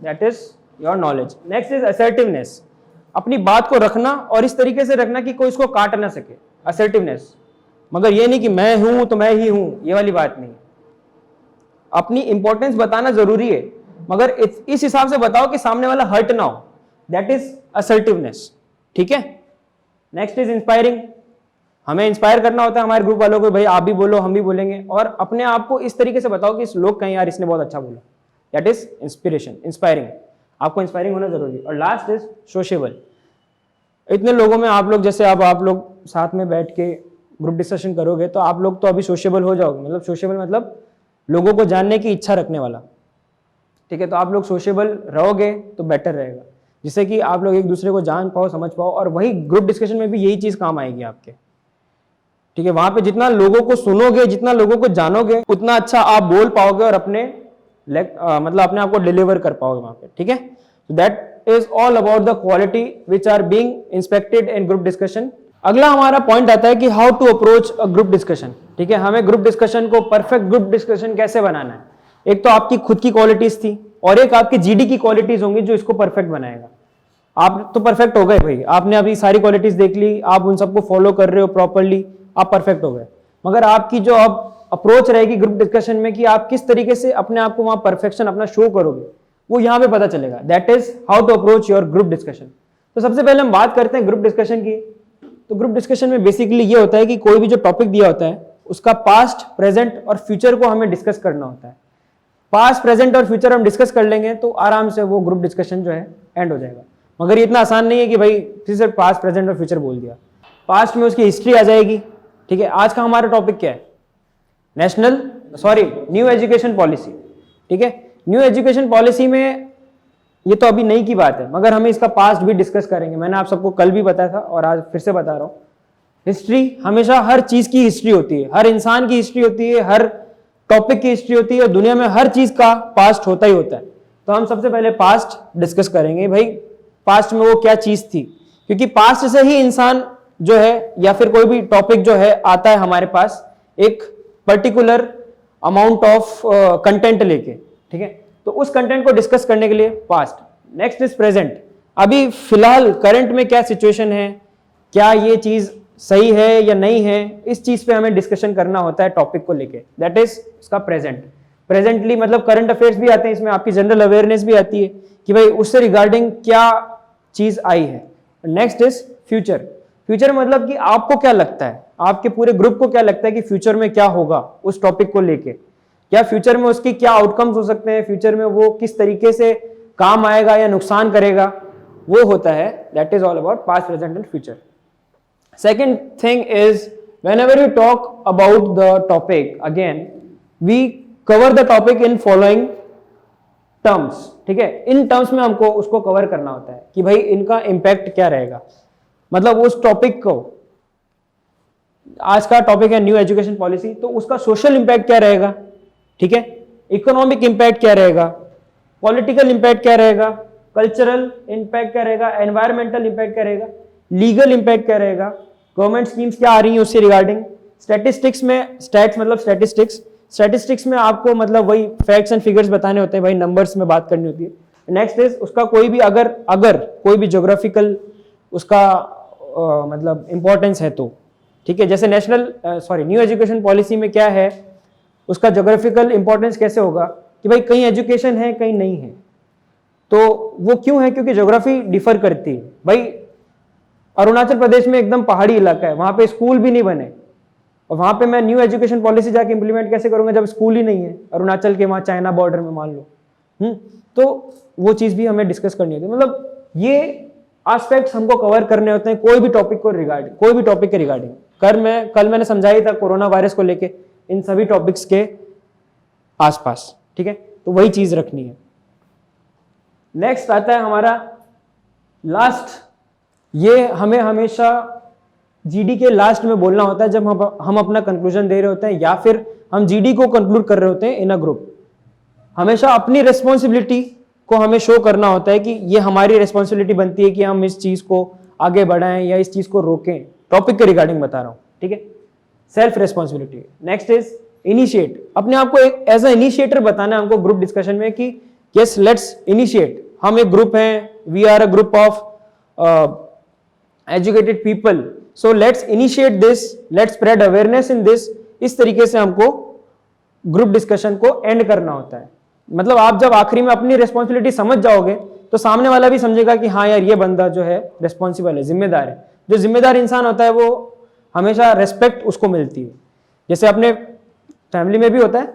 That is your knowledge. Next is assertiveness. अपनी बात को रखना और इस तरीके से रखना कि कोई इसको काट ना सके, असर्टिवनेस। मगर ये नहीं कि मैं हूं तो मैं ही हूं, ये वाली बात नहीं। अपनी इंपॉर्टेंस बताना जरूरी है, मगर इस हिसाब से बताओ कि सामने वाला हर्ट ना हो। दैट इज असर्टिवनेस, ठीक है। Next is inspiring. हमें इंस्पायर करना होता है हमारे ग्रुप वालों को, भाई आप भी बोलो हम भी बोलेंगे, और अपने आप को इस तरीके से बताओ कि लोग कहें यार इसने बहुत अच्छा बोला। That is inspiration, inspiring. आपको इंस्पायरिंग होना जरूरी है। और लास्ट इज सोशेबल। इतने लोगों में आप लोग, जैसे अब आप लोग साथ में बैठ के ग्रुप डिस्कशन करोगे तो आप लोग तो अभी सोशेबल हो जाओगे, मतलब सोशेबल मतलब लोगों को जानने की इच्छा रखने वाला, ठीक है। तो आप लोग सोशेबल रहोगे तो बेटर रहेगा, जिससे कि आप लोग एक दूसरे को जान पाओ, समझ पाओ, और वही ग्रुप डिस्कशन में भी यही चीज काम आएगी आपके, ठीक है। वहां पे जितना लोगों को सुनोगे, जितना लोगों को जानोगे, उतना अच्छा आप बोल पाओगे और अपने मतलब अपने आप को डिलीवर कर पाओगे वहां पे, ठीक है। तो that is all about the quality which are being inspected in group discussion. अगला हमारा पॉइंट आता है कि how to approach a group discussion. ठीक है, हमें ग्रुप डिस्कशन को परफेक्ट ग्रुप डिस्कशन कैसे बनाना है. एक तो आपकी खुद की क्वालिटीज थी और एक आपकी जीडी की क्वालिटीज होंगी जो इसको परफेक्ट बनाएगा. आप तो परफेक्ट हो गए भाई, आपने अभी सारी क्वालिटीज देख ली, आप उन सबको फॉलो कर रहे हो प्रॉपरली, आप परफेक्ट हो गए. मगर आपकी जो अब अप्रोच रहेगी ग्रुप डिस्कशन में कि आप किस तरीके से अपने आप को वहां परफेक्शन अपना शो करोगे, वो यहां पे पता चलेगा. That is how to approach your group discussion. तो सबसे पहले हम बात करते हैं ग्रुप डिस्कशन की. तो ग्रुप डिस्कशन में बेसिकली ये होता है कि कोई भी जो टॉपिक दिया होता है उसका पास्ट, प्रेजेंट और फ्यूचर को हमें डिस्कस करना होता है. पास्ट, प्रेजेंट और फ्यूचर हम डिस्कस कर लेंगे तो आराम से वो ग्रुप डिस्कशन जो है एंड हो जाएगा. मगर ये इतना आसान नहीं है कि भाई सिर्फ पास्ट, प्रेजेंट और फ्यूचर बोल दिया. पास्ट में उसकी हिस्ट्री आ जाएगी. ठीक है, आज का हमारा टॉपिक क्या है? New education policy. ठीक है, न्यू एजुकेशन पॉलिसी में ये तो अभी नई की बात है, मगर हमें इसका पास्ट भी डिस्कस करेंगे. मैंने आप सबको कल भी बताया था और आज फिर से बता रहा हूं. हिस्ट्री, हमेशा हर चीज की हिस्ट्री होती है, हर इंसान की हिस्ट्री होती है, हर टॉपिक की हिस्ट्री होती है और दुनिया में हर चीज का पास्ट होता ही होता है. तो हम सबसे पहले पास्ट डिस्कस करेंगे. भाई पास्ट में वो क्या चीज थी, क्योंकि पास्ट से ही इंसान जो है या फिर कोई भी टॉपिक जो है आता है हमारे पास एक पर्टिकुलर अमाउंट ऑफ कंटेंट लेके. ठीक है, तो उस कंटेंट को डिस्कस करने के लिए पास्ट. Next is present. अभी फिलहाल करंट में क्या सिचुएशन है, क्या ये चीज सही है या नहीं है, इस चीज पे हमें डिस्कशन करना होता है टॉपिक को लेके. दैट इज उसका प्रेजेंट. प्रेजेंटली मतलब करंट अफेयर्स भी आते हैं इसमें, आपकी जनरल अवेयरनेस भी आती है कि भाई उससे रिगार्डिंग क्या चीज आई है. Next is future. फ्यूचर मतलब कि आपको क्या लगता है, आपके पूरे ग्रुप को क्या लगता है कि फ्यूचर में क्या होगा उस टॉपिक को लेके, या फ्यूचर में उसकी क्या आउटकम्स हो सकते हैं, फ्यूचर में वो किस तरीके से काम आएगा या नुकसान करेगा, वो होता है. That is all about past, present and future. Second thing is whenever we talk about the topic, again we cover the topic in following terms. ठीक है, इन टर्म्स में हमको उसको कवर करना होता है कि भाई इनका इंपैक्ट क्या रहेगा. मतलब उस टॉपिक को, आज का टॉपिक है न्यू एजुकेशन पॉलिसी, तो उसका सोशल इंपैक्ट क्या रहेगा. ठीक है, इकोनॉमिक इंपैक्ट क्या रहेगा, पॉलिटिकल इंपैक्ट क्या रहेगा, कल्चरल इंपैक्ट क्या रहेगा, एनवायरमेंटल इंपैक्ट क्या रहेगा, लीगल इंपैक्ट क्या रहेगा, गवर्नमेंट स्कीम्स क्या आ रही हैं उससे रिगार्डिंग. स्टैटिस्टिक्स में, स्टैट्स मतलब स्टैटिस्टिक्स में आपको मतलब वही फैक्ट्स एंड फिगर्स बताने होते हैं, भाई नंबर्स में बात करनी होती है. नेक्स्ट इज उसका कोई भी अगर कोई भी ज्योग्राफिकल उसका मतलब इंपॉर्टेंस है तो. ठीक है, जैसे न्यू एजुकेशन पॉलिसी में क्या है, उसका ज्योग्राफिकल इंपॉर्टेंस कैसे होगा कि भाई कहीं एजुकेशन है कहीं नहीं है. तो वो क्यों है, क्योंकि ज्योग्राफी डिफर करती है. भाई अरुणाचल प्रदेश में एकदम पहाड़ी इलाका है, वहां पे स्कूल भी नहीं बने, और वहां पे मैं न्यू एजुकेशन पॉलिसी जाके इंप्लीमेंट कैसे करूंगा जब स्कूल ही नहीं है अरुणाचल के वहां चाइना बॉर्डर में मान लो. तो वो चीज भी हमें डिस्कस करनी होती है. मतलब ये एस्पेक्ट्स हमको कवर करने होते हैं कोई भी टॉपिक के रिगार्डिंग. कल मैंने समझाई था कोरोना वायरस को लेके, इन सभी टॉपिक्स के आसपास. ठीक है, तो वही चीज रखनी है. नेक्स्ट आता है हमारा लास्ट. ये हमें हमेशा जीडी के लास्ट में बोलना होता है जब हम अपना कंक्लूजन दे रहे होते हैं या फिर हम जीडी को कंक्लूड कर रहे होते हैं इन अ ग्रुप. हमेशा अपनी रिस्पॉन्सिबिलिटी को हमें शो करना होता है कि ये हमारी रिस्पॉन्सिबिलिटी बनती है कि हम इस चीज को आगे बढ़ाएं या इस चीज को रोकें. टॉपिक के रिगार्डिंग बता रहा हूं. ठीक है, self responsibility. Next is initiate. अपने आप को एक एज अ इनिशिएटर बताना है हमको ग्रुप डिस्कशन में कि यस लेट्स इनिशिएट. हम एक ग्रुप हैं, we are a group of educated people, so let's initiate this, let's spread awareness in this. इस तरीके से हमको ग्रुप डिस्कशन को एंड करना होता है. मतलब आप जब आखिरी में अपनी रिस्पॉन्सिबिलिटी समझ जाओगे तो सामने वाला भी समझेगा कि हाँ यार ये बंदा जो है रिस्पॉन्सिबल है, जिम्मेदार है. जो जिम्मेदार इंसान होता है वो हमेशा रेस्पेक्ट उसको मिलती है. जैसे अपने फैमिली में भी होता है,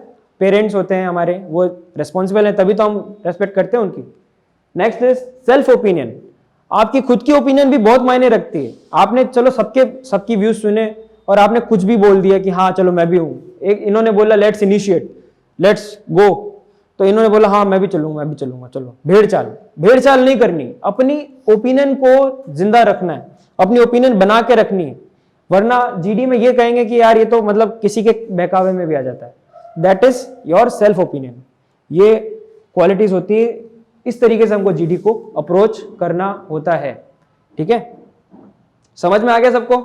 पेरेंट्स होते हैं हमारे, वो रिस्पॉन्सिबल है तभी तो हम रेस्पेक्ट करते हैं उनकी. Next is self opinion. आपकी खुद की ओपिनियन भी बहुत मायने रखती है. आपने चलो सबकी व्यूज सुने और आपने कुछ भी बोल दिया कि हाँ चलो मैं भी हूं. एक इन्होंने बोला लेट्स इनिशिएट, लेट्स गो, तो इन्होंने बोला हाँ मैं भी चलूंगा, चलो. भेड़ चाल नहीं करनी, अपनी ओपिनियन को जिंदा रखना है, अपनी ओपिनियन बना के रखनी है. वरना जीडी में ये कहेंगे कि यार ये तो मतलब किसी के बहकावे में भी आ जाता है. That is your self opinion. ये क्वालिटीज होती है इस तरीके से हमको जीडी को अप्रोच करना होता है। ठीक है, समझ में आ गया सबको?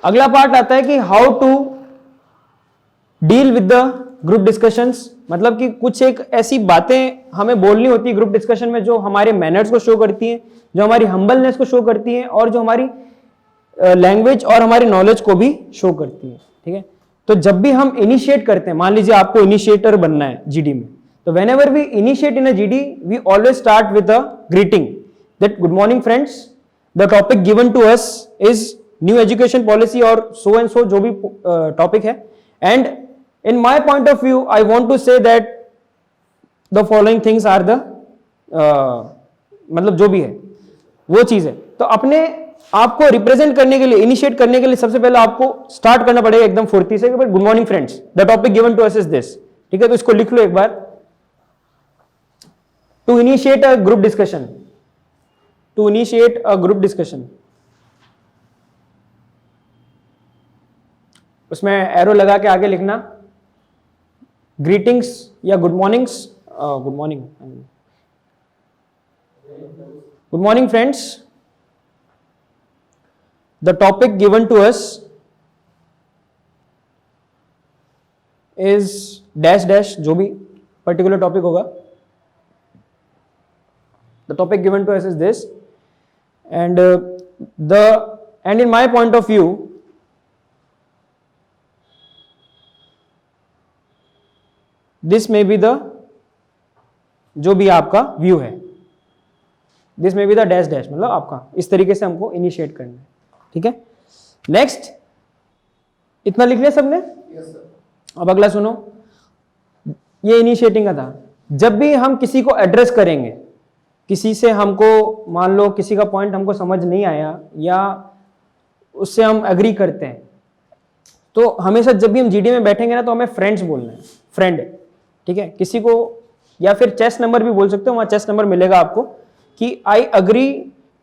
अगला पार्ट आता है कि how to deal with the group discussions, मतलब कि कुछ एक ऐसी बातें हमें बोलनी होती है ग्रुप डिस्कशन में जो हमारे मैनर्स को शो करती हैं, जो हमारी हम्बलनेस को शो करती हैं और जो हमारी लैंग्वेज और हमारी नॉलेज को भी शो करती है। ठीक है, तो जब भी हम इनिशिएट करते हैं, मान लीजिए आपको इनिशिएटर बनना है जीडी में, तो whenever we initiate in a GD, we always start with a greeting that good morning friends, the topic given to us is new education policy और so and so जो भी topic है, and in my point of view I want to say that the following things are the मतलब जो भी है वो चीज है। तो अपने आपको रिप्रेजेंट करने के लिए, इनिशिएट करने के लिए सबसे पहले आपको स्टार्ट करना पड़ेगा एकदम फुर्ती से, good morning friends, the topic given to us is this. ठीक है, तो इसको लिख लो एक बार। To initiate a group discussion, to initiate a group discussion, उसमें एरो लगा के आगे लिखना ग्रीटिंग्स या good mornings, good morning, good morning friends, the topic given to us is dash dash, जो भी पर्टिकुलर टॉपिक होगा, the topic given to us is this, and in my point of view this may be the, जो भी आपका view है, this may be the dash dash, मतलब आपका इस तरीके से हमको इनिशिएट करना है। ठीक है, नेक्स्ट, इतना लिख लिया सबने? yes, अब अगला सुनो, ये इनिशिएटिंग का था। जब भी हम किसी को एड्रेस करेंगे, किसी से हमको मान लो किसी का पॉइंट हमको समझ नहीं आया या उससे हम एग्री करते हैं, तो हमेशा जब भी हम जीडी में बैठेंगे ना, तो हमें फ्रेंड्स बोलना है, फ्रेंड। ठीक है, किसी को या फिर चेस्ट नंबर भी बोल सकते हो, वहां चेस्ट नंबर मिलेगा आपको कि I agree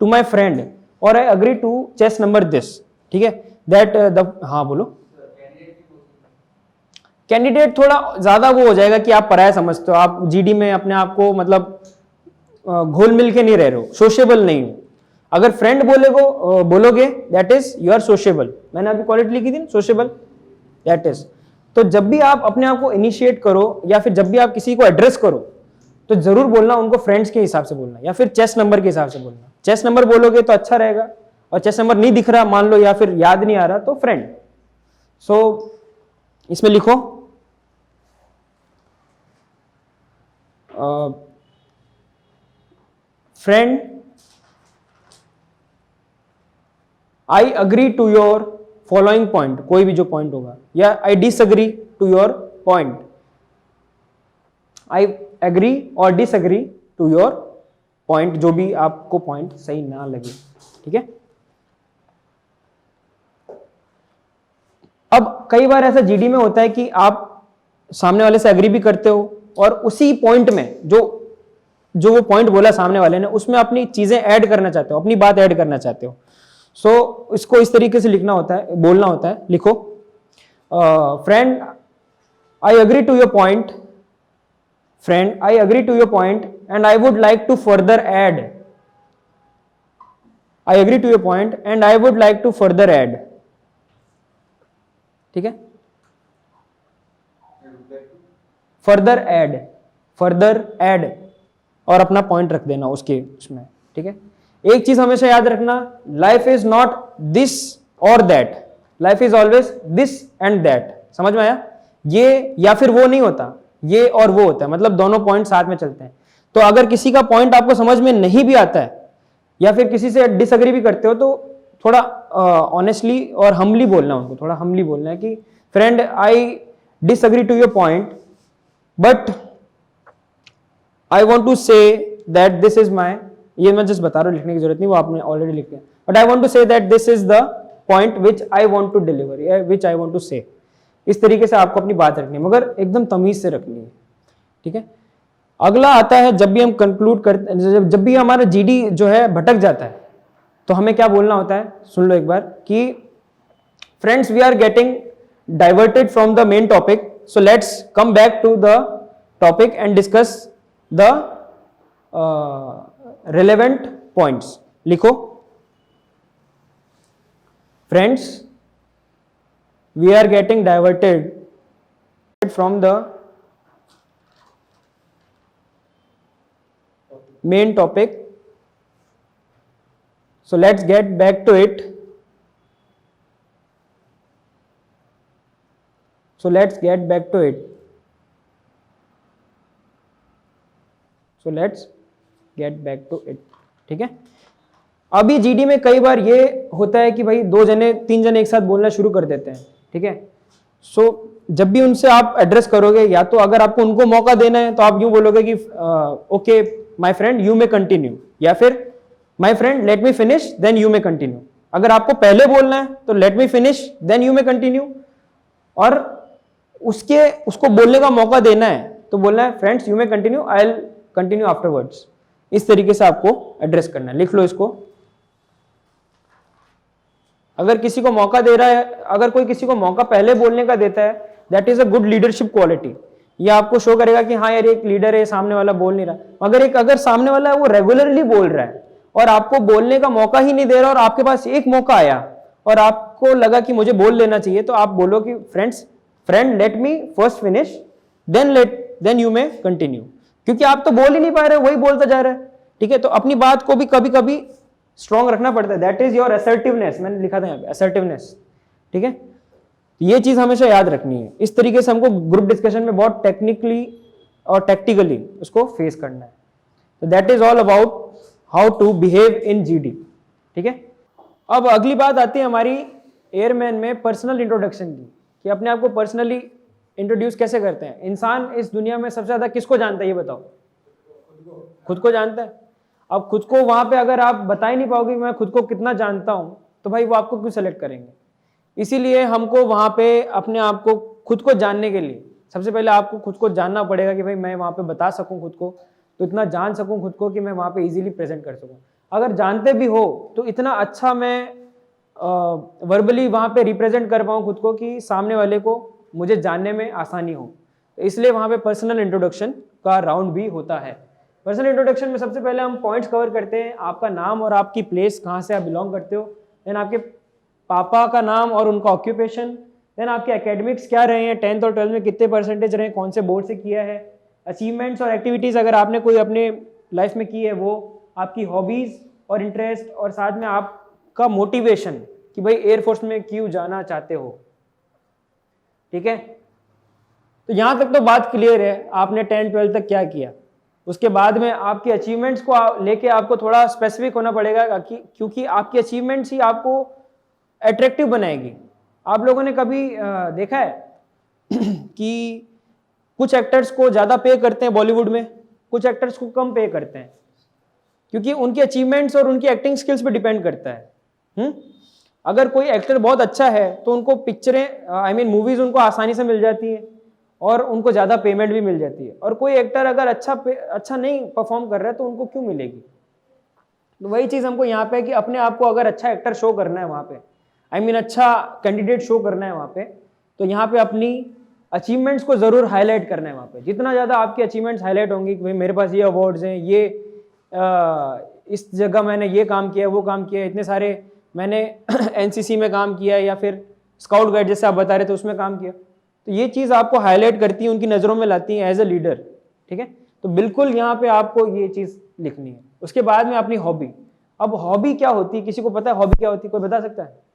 to my friend और I agree to chest number this. ठीक है, दैट द, हाँ बोलो। कैंडिडेट थोड़ा ज्यादा वो हो जाएगा कि आप पराया समझते हो, आप जीडी में अपने आप को मतलब घुल मिल के नहीं रह रहे हो, सोशेबल नहीं हो। अगर फ्रेंड बोलोगे that is you are sociable, मैंने अभी क्वालिटी लिखी थी ना, सोशेबल, दैट इज। तो जब भी आप अपने आप को इनिशिएट करो या फिर जब भी आप किसी को एड्रेस करो, तो जरूर बोलना उनको फ्रेंड्स के हिसाब से बोलना या फिर चेस्ट नंबर के हिसाब से बोलना। चेस्ट नंबर बोलोगे तो अच्छा रहेगा, और चेस्ट नंबर नहीं दिख रहा मान लो या फिर याद नहीं आ रहा तो फ्रेंड। सो इसमें लिखो friend, I agree to your following point, कोई भी जो पॉइंट होगा, या I disagree to your point, I agree और डिसअग्री टू योर पॉइंट, जो भी आपको पॉइंट सही ना लगे। ठीक है, अब कई बार ऐसा जीडी में होता है कि आप सामने वाले से एग्री भी करते हो और उसी पॉइंट में जो वो पॉइंट बोला सामने वाले ने, उसमें अपनी चीजें ऐड करना चाहते हो, अपनी बात ऐड करना चाहते हो। सो इसको इस तरीके से लिखना होता है, बोलना होता है। लिखो friend, I agree to your point, friend I agree to your point and I would like to further add, I agree to your point and I would like to further add. ठीक है, further add और अपना point रख देना उसके उसमें। ठीक है, एक चीज हमेशा याद रखना, लाइफ इज नॉट दिस और that, life is always this and that. समझ में आया? ये या फिर वो नहीं होता, ये और वो होता है, मतलब दोनों पॉइंट साथ में चलते हैं। तो अगर किसी का पॉइंट आपको समझ में नहीं भी आता है या फिर किसी से डिसएग्री भी करते हो, तो थोड़ा ऑनेस्टली और हम्बली बोलना, उनको थोड़ा हम्बली बोलना है कि friend I disagree to your point but I want to say that this is my, ये मैं जस्ट बता रहा हूँ, लिखने की जरूरत नहीं, वो आपने ऑलरेडी लिख दिया, but I want to say that this is the point which I want to deliver, which I want to say. इस तरीके से आपको अपनी बात रखनी है, मगर एकदम तमीज से रखनी है। ठीक है, अगला आता है जब भी हम कंक्लूड करते, जब भी हमारा जीडी जो है भटक जाता है, तो हमें क्या बोलना होता है, सुन लो एक बार कि friends we are getting diverted from the main topic, so let's come back to the topic and discuss the relevant points लिखो। Friends, we are getting diverted from the main topic, so let's get back to it. So let's get back to it. ठीक है। अभी GD में कई बार ये होता है कि भाई 2 जने 3 जने एक साथ बोलना शुरू कर देते हैं, ठीक है। सो जब भी उनसे आप एड्रेस करोगे, या तो अगर आपको उनको मौका देना है तो आप यूं बोलोगे कि okay my friend you may continue, या फिर my friend let me finish then you may continue. अगर आपको पहले बोलना है तो let me finish then you may continue, और उसको बोलने का मौका देना है तो बोलना है friends you may continue, I will continue afterwards. इस तरीके से आपको एड्रेस करना है, लिख लो इसको। अगर किसी को मौका दे रहा है, अगर कोई किसी को मौका पहले बोलने का देता है, that is a good leadership quality. ये आपको शो करेगा कि हाँ यार एक लीडर है, सामने वाला बोल नहीं रहा। अगर सामने वाला है वो रेगुलरली बोल रहा है और आपको बोलने का मौका ही नहीं दे रहा, और आपके पास एक मौका आया और आपको लगा कि मुझे बोल लेना चाहिए, तो आप बोलो कि friend let me first finish then you may continue. क्योंकि आप तो बोल ही नहीं पा रहे, वही बोलता जा रहा है, ठीक है। तो अपनी बात को भी कभी कभी स्ट्रॉन्ग रखना पड़ता है। दैट इज योर असर्टिवनेस, मैंने लिखा था यहाँ पे असर्टिवनेस, ठीक है। ये चीज हमेशा याद रखनी है। इस तरीके से हमको ग्रुप डिस्कशन में बहुत टेक्निकली और टैक्टिकली उसको फेस करना है। तो that is all about how to behave in GD, ठीक है। अब अगली बात आती है हमारी एयरमैन में पर्सनल इंट्रोडक्शन की, कि अपने आप को पर्सनली इंट्रोड्यूस कैसे करते हैं। इंसान इस दुनिया में सबसे ज्यादा किसको जानता है, ये बताओ। खुद को जानता है। अब खुद को वहां पे अगर आप बता ही नहीं पाओगे कि मैं खुद को कितना जानता हूं, तो भाई वो आपको क्यों सेलेक्ट करेंगे। इसीलिए हमको वहां पे अपने आप को खुद को जानने के लिए सबसे पहले आपको खुद को जानना पड़ेगा कि भाई मैं वहां पे बता सकूं खुद को, तो इतना जान सकूं खुद को कि मैं वहां पे इजीली प्रेजेंट कर सकूं। अगर जानते भी हो तो इतना अच्छा मैं वर्बली वहां पे रिप्रेजेंट कर पाऊं खुद को कि सामने वाले को मुझे जानने में आसानी हो। तो इसलिए वहां पे पर्सनल इंट्रोडक्शन का राउंड भी होता है। पर्सनल इंट्रोडक्शन में सबसे पहले हम पॉइंट्स कवर करते हैं, आपका नाम और आपकी प्लेस, कहाँ से आप बिलोंग करते हो, देन आपके पापा का नाम और उनका ऑक्यूपेशन, देन आपके एकेडमिक्स क्या रहे हैं, 10th और 12th में कितने परसेंटेज रहे, कौन से बोर्ड से किया है, अचीवमेंट्स और एक्टिविटीज़ अगर आपने कोई अपने लाइफ में की है वो, आपकी हॉबीज़ और इंटरेस्ट, और साथ में आपका मोटिवेशन कि भाई एयरफोर्स में क्यों जाना चाहते हो, ठीक है। तो यहाँ तक तो बात क्लियर है, आपने 10th 12th तक क्या किया। उसके बाद में आपकी अचीवमेंट्स को लेके आपको थोड़ा स्पेसिफिक होना पड़ेगा, क्योंकि आपकी अचीवमेंट्स ही आपको अट्रैक्टिव बनाएगी। आप लोगों ने कभी देखा है कि कुछ एक्टर्स को ज़्यादा पे करते हैं बॉलीवुड में, कुछ एक्टर्स को कम पे करते हैं, क्योंकि उनकी अचीवमेंट्स और उनकी एक्टिंग स्किल्स पे डिपेंड करता है। अगर कोई एक्टर बहुत अच्छा है तो उनको पिक्चरें मूवीज़ उनको आसानी से मिल जाती है और उनको ज़्यादा पेमेंट भी मिल जाती है। और कोई एक्टर अगर अच्छा नहीं परफॉर्म कर रहा है तो उनको क्यों मिलेगी। तो वही चीज़ हमको यहाँ पे कि अपने आप को अगर अच्छा एक्टर शो करना है वहाँ पे, अच्छा कैंडिडेट शो करना है वहाँ पे, तो यहाँ पे अपनी अचीवमेंट्स को ज़रूर हाईलाइट करना है वहाँ पे। जितना ज़्यादा आपकी अचीवमेंट्स हाईलाइट होंगी कि भाई मेरे पास ये अवार्ड्स हैं, ये इस जगह मैंने ये काम किया, वो काम किया, इतने सारे मैंने एनसीसी में काम किया है, या फिर स्काउट गाइड जैसे आप बता रहे थे उसमें काम किया, तो ये चीज़ आपको हाईलाइट करती है, उनकी नज़रों में लाती है एज ए लीडर, ठीक है। तो बिल्कुल यहाँ पे आपको ये चीज़ लिखनी है। उसके बाद में अपनी हॉबी। अब हॉबी क्या होती है, किसी को पता है हॉबी क्या होती है, कोई बता सकता है?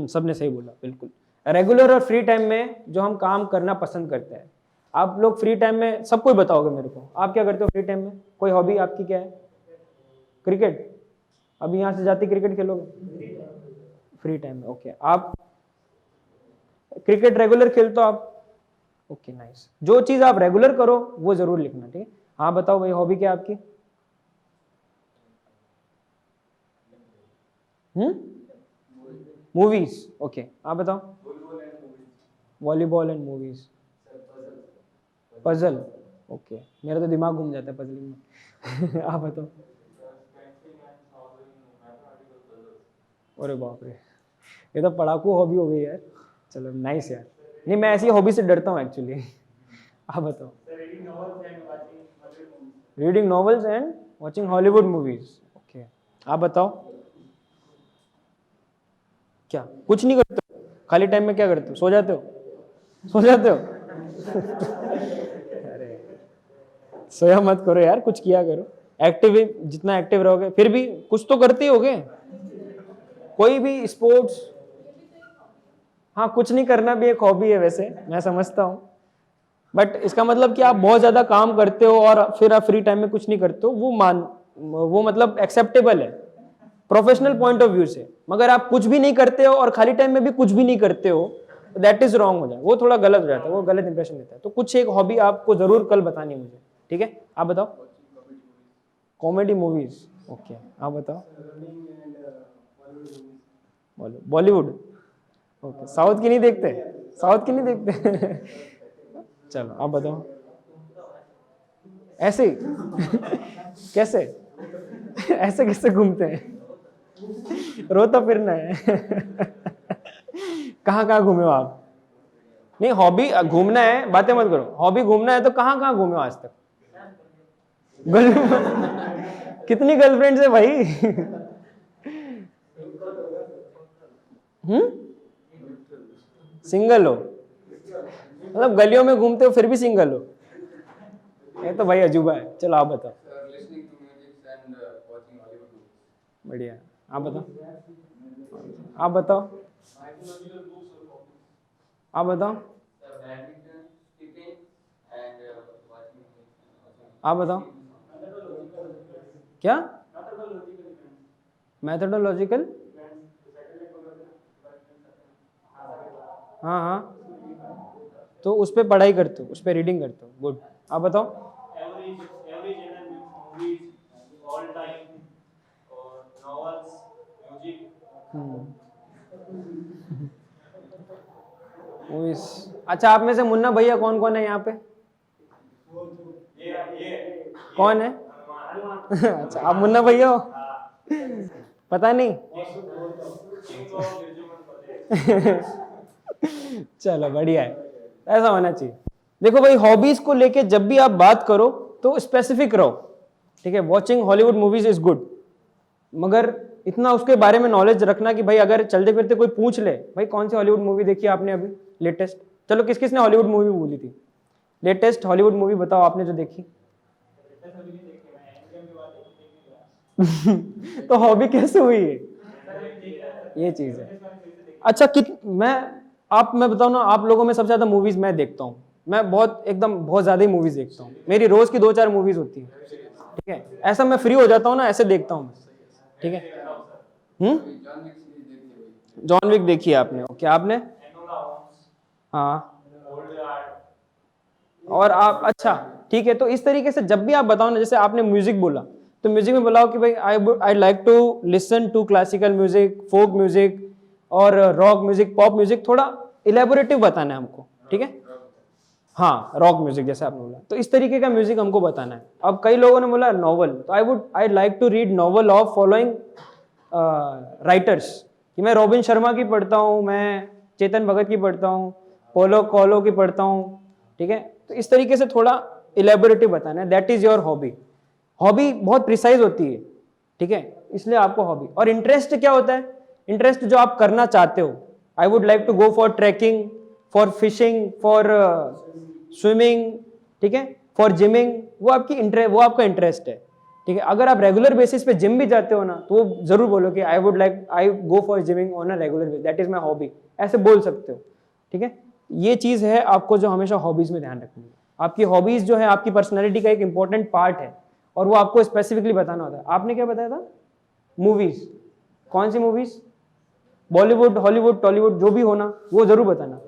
सबने सही बोला, बिल्कुल। रेगुलर और फ्री टाइम में जो हम काम करना पसंद करते हैं। आप लोग फ्री टाइम में सब कोई बताओगे मेरे को, आप क्या करते हो फ्री टाइम में? कोई हॉबी आपकी क्या है? क्रिकेट। अभी यहाँ से जाते क्रिकेट खेलोगे फ्री टाइम में? ओके। आप क्रिकेट रेगुलर खेलते हो आप? Okay, nice. जो चीज आप रेगुलर करो वो जरूर लिखना, ठीक है। हाँ बताओ भाई, हॉबी क्या है आपकी? मूवीज। ओके, आप बताओ। Volleyball and movies. Puzzle. Okay, मेरा तो दिमाग घूम जाता है पजलिंग में। आप बताओ। अरे बाप रे, ये तो पढ़ाकू हॉबी हो गई यार। चलो नाइस यार। नहीं, मैं ऐसी हॉबी से डरता हूँ एक्चुअली। आप बताओ। Reading novels and watching Hollywood movies, okay. आप बताओ क्या कुछ नहीं करते हो? खाली टाइम में क्या करते हो? सो जाते हो? सो जाते हो? अरे सोया मत करो यार, कुछ किया करो। एक्टिव, जितना एक्टिव रहोगे फिर भी कुछ तो करते ही होगे, कोई भी स्पोर्ट्स। हाँ, कुछ नहीं करना भी एक हॉबी है वैसे, मैं समझता हूँ, बट इसका मतलब कि आप बहुत ज्यादा काम करते हो और फिर आप फ्री टाइम में कुछ नहीं करते हो, वो मतलब एक्सेप्टेबल है प्रोफेशनल पॉइंट ऑफ व्यू से। मगर आप कुछ भी नहीं करते हो और खाली टाइम में भी कुछ भी नहीं करते हो, दैट इज रॉन्ग हो जाए, वो थोड़ा गलत हो जाता है, वो गलत इंप्रेशन देता है। तो कुछ एक हॉबी आपको जरूर कल बतानी है मुझे, ठीक है? आप बताओ। Comedy movies, okay. आप बताओ। बॉलीवुड, ओके। साउथ की नहीं देखते? साउथ की नहीं देखते? चलो आप बताओ। ऐसे ही? कैसे? ऐसे कैसे घूमते हैं? रोता फिरना है? कहाँ कहाँ घूमे हो आप? नहीं, हॉबी घूमना है, बातें मत करो। हॉबी घूमना है तो कहाँ कहाँ घूमे हो आज तक? कितनी गर्लफ्रेंड्स है भाई? सिंगल हो? मतलब गलियों में घूमते हो फिर भी सिंगल हो? ये तो भाई अजूबा है। चलो आप बताओ। बढ़िया। आप बताओ। आप बताओ। आप बताओ। आप बताओ। क्या? मैथडोलॉजिकल? हाँ हाँ, तो उस पर पढ़ाई करते हो, उस पर रीडिंग करते हो, गुड। आप बताओ। मूवीज। अच्छा, आप में से मुन्ना भैया कौन कौन है यहाँ पे? कौन है? अच्छा, आप मुन्ना भैया हो? पता नहीं। चलो बढ़िया है, ऐसा होना चाहिए। देखो भाई, हॉबीज को लेके जब भी आप बात करो तो स्पेसिफिक रहो, ठीक है? Watching Hollywood movies is good, मगर इतना उसके बारे में नॉलेज रखना कि भाई अगर चलते फिरते कोई पूछ ले, भाई कौन सी हॉलीवुड मूवी देखी आपने अभी लेटेस्ट? चलो, किस किस ने हॉलीवुड मूवी बोली थी? लेटेस्ट हॉलीवुड मूवी बताओ आपने जो देखी। तो हॉबी कैसे हुई है? ये चीज है। अच्छा, मैं बताऊं ना, आप लोगों में सबसे ज्यादा मूवीज मैं देखता हूँ। मैं बहुत एकदम बहुत ज्यादा ही मूवीज देखता हूँ, मेरी रोज की 2-4 मूवीज होती है, ठीक है? ऐसा मैं फ्री हो जाता हूँ ना, ऐसे देखता हूँ, ठीक है? जॉन विक देखी है आपने? ओके। आपने? हाँ। और आप, अच्छा ठीक है, तो इस तरीके से जब भी आप बताओ ना, जैसे आपने म्यूजिक बोला, तो म्यूजिक में बुलाओ कि भाई I like to listen to classical music, folk music और रॉक म्यूजिक, पॉप म्यूजिक, थोड़ा इलेबोरेटिव बताना है हमको, ठीक है? हाँ, रॉक म्यूजिक जैसे आपने बोला, तो इस तरीके का म्यूजिक हमको बताना है। अब कई लोगों ने बोला नॉवल, तो I like to read novel of following writers, कि मैं रॉबिन शर्मा की पढ़ता हूँ, मैं चेतन भगत की पढ़ता हूँ, पोलो कोलो की पढ़ता हूँ, ठीक है? तो इस तरीके से थोड़ा इलेबोरेटिव बताना है, that is your hobby. Hobby बहुत प्रिसाइज होती है, ठीक है? इसलिए आपको हॉबी। और इंटरेस्ट क्या होता है? इंटरेस्ट जो आप करना चाहते हो, I would like to go for trekking, for fishing, for swimming, ठीक है, फॉर जिमिंग, वो आपका इंटरेस्ट है, ठीक है? अगर आप रेगुलर बेसिस पे जिम भी जाते हो ना, तो वो जरूर बोलो कि I go for gyming on a regular basis, that is my hobby, ऐसे बोल सकते हो, ठीक है? ये चीज है आपको जो हमेशा हॉबीज में ध्यान रखनी है। आपकी हॉबीज जो है आपकी पर्सनैलिटी का एक इंपॉर्टेंट पार्ट है, और वो आपको स्पेसिफिकली बताना होता है। आपने क्या बताया था? मूवीज, कौन सी मूवीज? बॉलीवुड, हॉलीवुड, टॉलीवुड, जो भी होना वो जरूर बताना।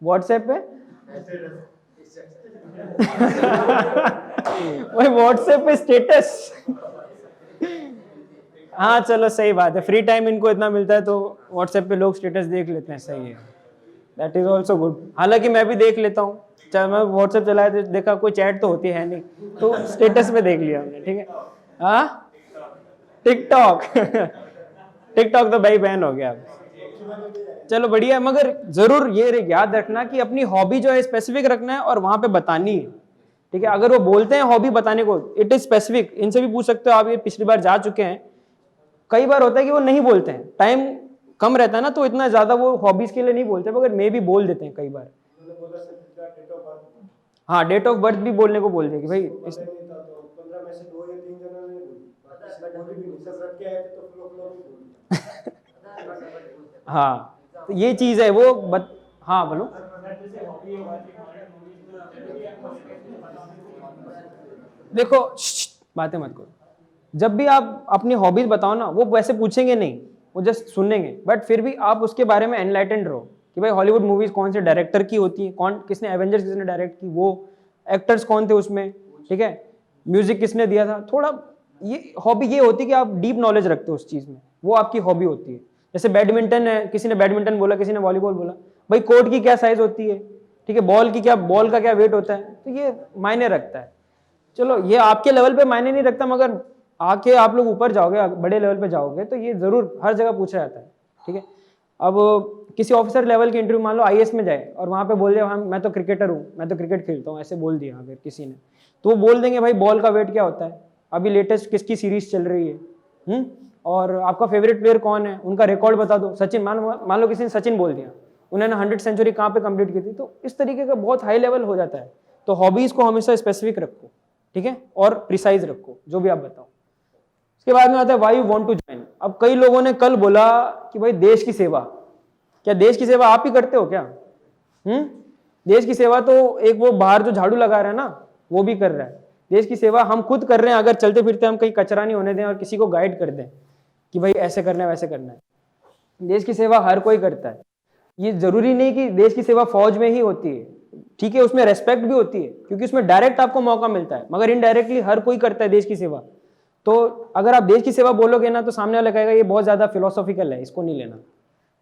व्हाट्सएप पे? वही व्हाट्सएप पे स्टेटस? हाँ चलो, सही बात है, फ्री टाइम इनको इतना मिलता है तो व्हाट्सएप पे लोग स्टेटस देख लेते हैं, सही है, दैट इज ऑल्सो गुड। हालांकि मैं भी देख लेता हूँ, चाहे मैं व्हाट्सएप चलाया तो देखा कोई चैट तो होती है नहीं, तो स्टेटस पे देख लिया हमने, ठीक है? हाँ, टिकटॉक। टिकटॉक तो भाई बैन हो गया अब। चलो बढ़िया है, मगर जरूर ये याद रखना कि अपनी हॉबी जो है स्पेसिफिक रखना है और वहां पे बतानी है, ठीक है। अगर वो बोलते हैं हॉबी बताने को, इट इज स्पेसिफिक, इनसे भी पूछ सकते हो आप, ये पिछली बार जा चुके हैं। कई बार होता है कि वो नहीं बोलते हैं, टाइम कम रहता है ना, तो इतना ज्यादा वो हॉबीज के लिए नहीं बोलते, मगर मे भी बोल देते हैं कई बार। हाँ, डेट ऑफ बर्थ भी बोलने को बोल दिया कि भाई इस... हाँ, तो ये चीज है वो हाँ बोलो। देखो बातें मत करो, जब भी आप अपनी हॉबीज बताओ ना, वो वैसे पूछेंगे नहीं, वो जस्ट सुनेंगे, बट फिर भी आप उसके बारे में एनलाइटेंड रहो कि भाई हॉलीवुड मूवीज कौन से डायरेक्टर की होती है, कौन किसने एवेंजर्स किसने डायरेक्ट की, वो एक्टर्स कौन थे उसमें, ठीक है, म्यूजिक किसने दिया था। थोड़ा ये हॉबी ये होती है कि आप डीप नॉलेज रखते हो उस चीज में, वो आपकी हॉबी होती है। जैसे बैडमिंटन है, किसी ने बैडमिंटन बोला, किसी ने वॉलीबॉल बोला, भाई कोर्ट की क्या साइज होती है, ठीक है, बॉल का क्या वेट होता है, तो ये मायने रखता है। चलो ये आपके लेवल पे मायने नहीं रखता, मगर आके आप लोग ऊपर जाओगे, बड़े लेवल पे जाओगे, तो ये जरूर हर जगह पूछा जाता है, ठीक है। अब किसी ऑफिसर लेवल के इंटरव्यू मान लो आईएएस में जाए और वहां पे बोल दिया हम मैं तो क्रिकेटर हूँ, मैं तो क्रिकेट खेलता हूँ, ऐसे बोल दिया अगर किसी ने, तो वो बोल देंगे भाई बॉल का वेट क्या होता है, अभी लेटेस्ट किसकी सीरीज चल रही है, और आपका फेवरेट प्लेयर कौन है, उनका रिकॉर्ड बता दो। सचिन, मान लो किसी ने सचिन बोल दिया, उन्होंने 100 सेंचुरी कहाँ पे कंप्लीट की थी, तो इस तरीके का बहुत हाई लेवल हो जाता है। तो हॉबीज को हमेशा स्पेसिफिक रखो, ठीक है, और प्रिसाइज रखो जो भी आप बताओ। उसके बाद में आता है why you want to join. अब कई लोगों ने कल बोला कि भाई देश की सेवा, क्या देश की सेवा आप ही करते हो क्या? देश की सेवा तो एक वो बाहर जो झाड़ू लगा रहा है ना, वो भी कर रहा है। देश की सेवा हम खुद कर रहे हैं, अगर चलते फिरते हम कहीं कचरा नहीं होने दें और किसी को गाइड कर दें कि भाई ऐसे करना है वैसे करना है। देश की सेवा हर कोई करता है, ये जरूरी नहीं कि देश की सेवा फौज में ही होती है, ठीक है, उसमें रेस्पेक्ट भी होती है क्योंकि उसमें डायरेक्ट आपको मौका मिलता है, मगर इनडायरेक्टली हर कोई करता है देश की सेवा। तो अगर आप देश की सेवा बोलोगे ना, तो सामने वाला कहेगा ये बहुत ज्यादा फिलोसॉफिकल है, इसको नहीं लेना,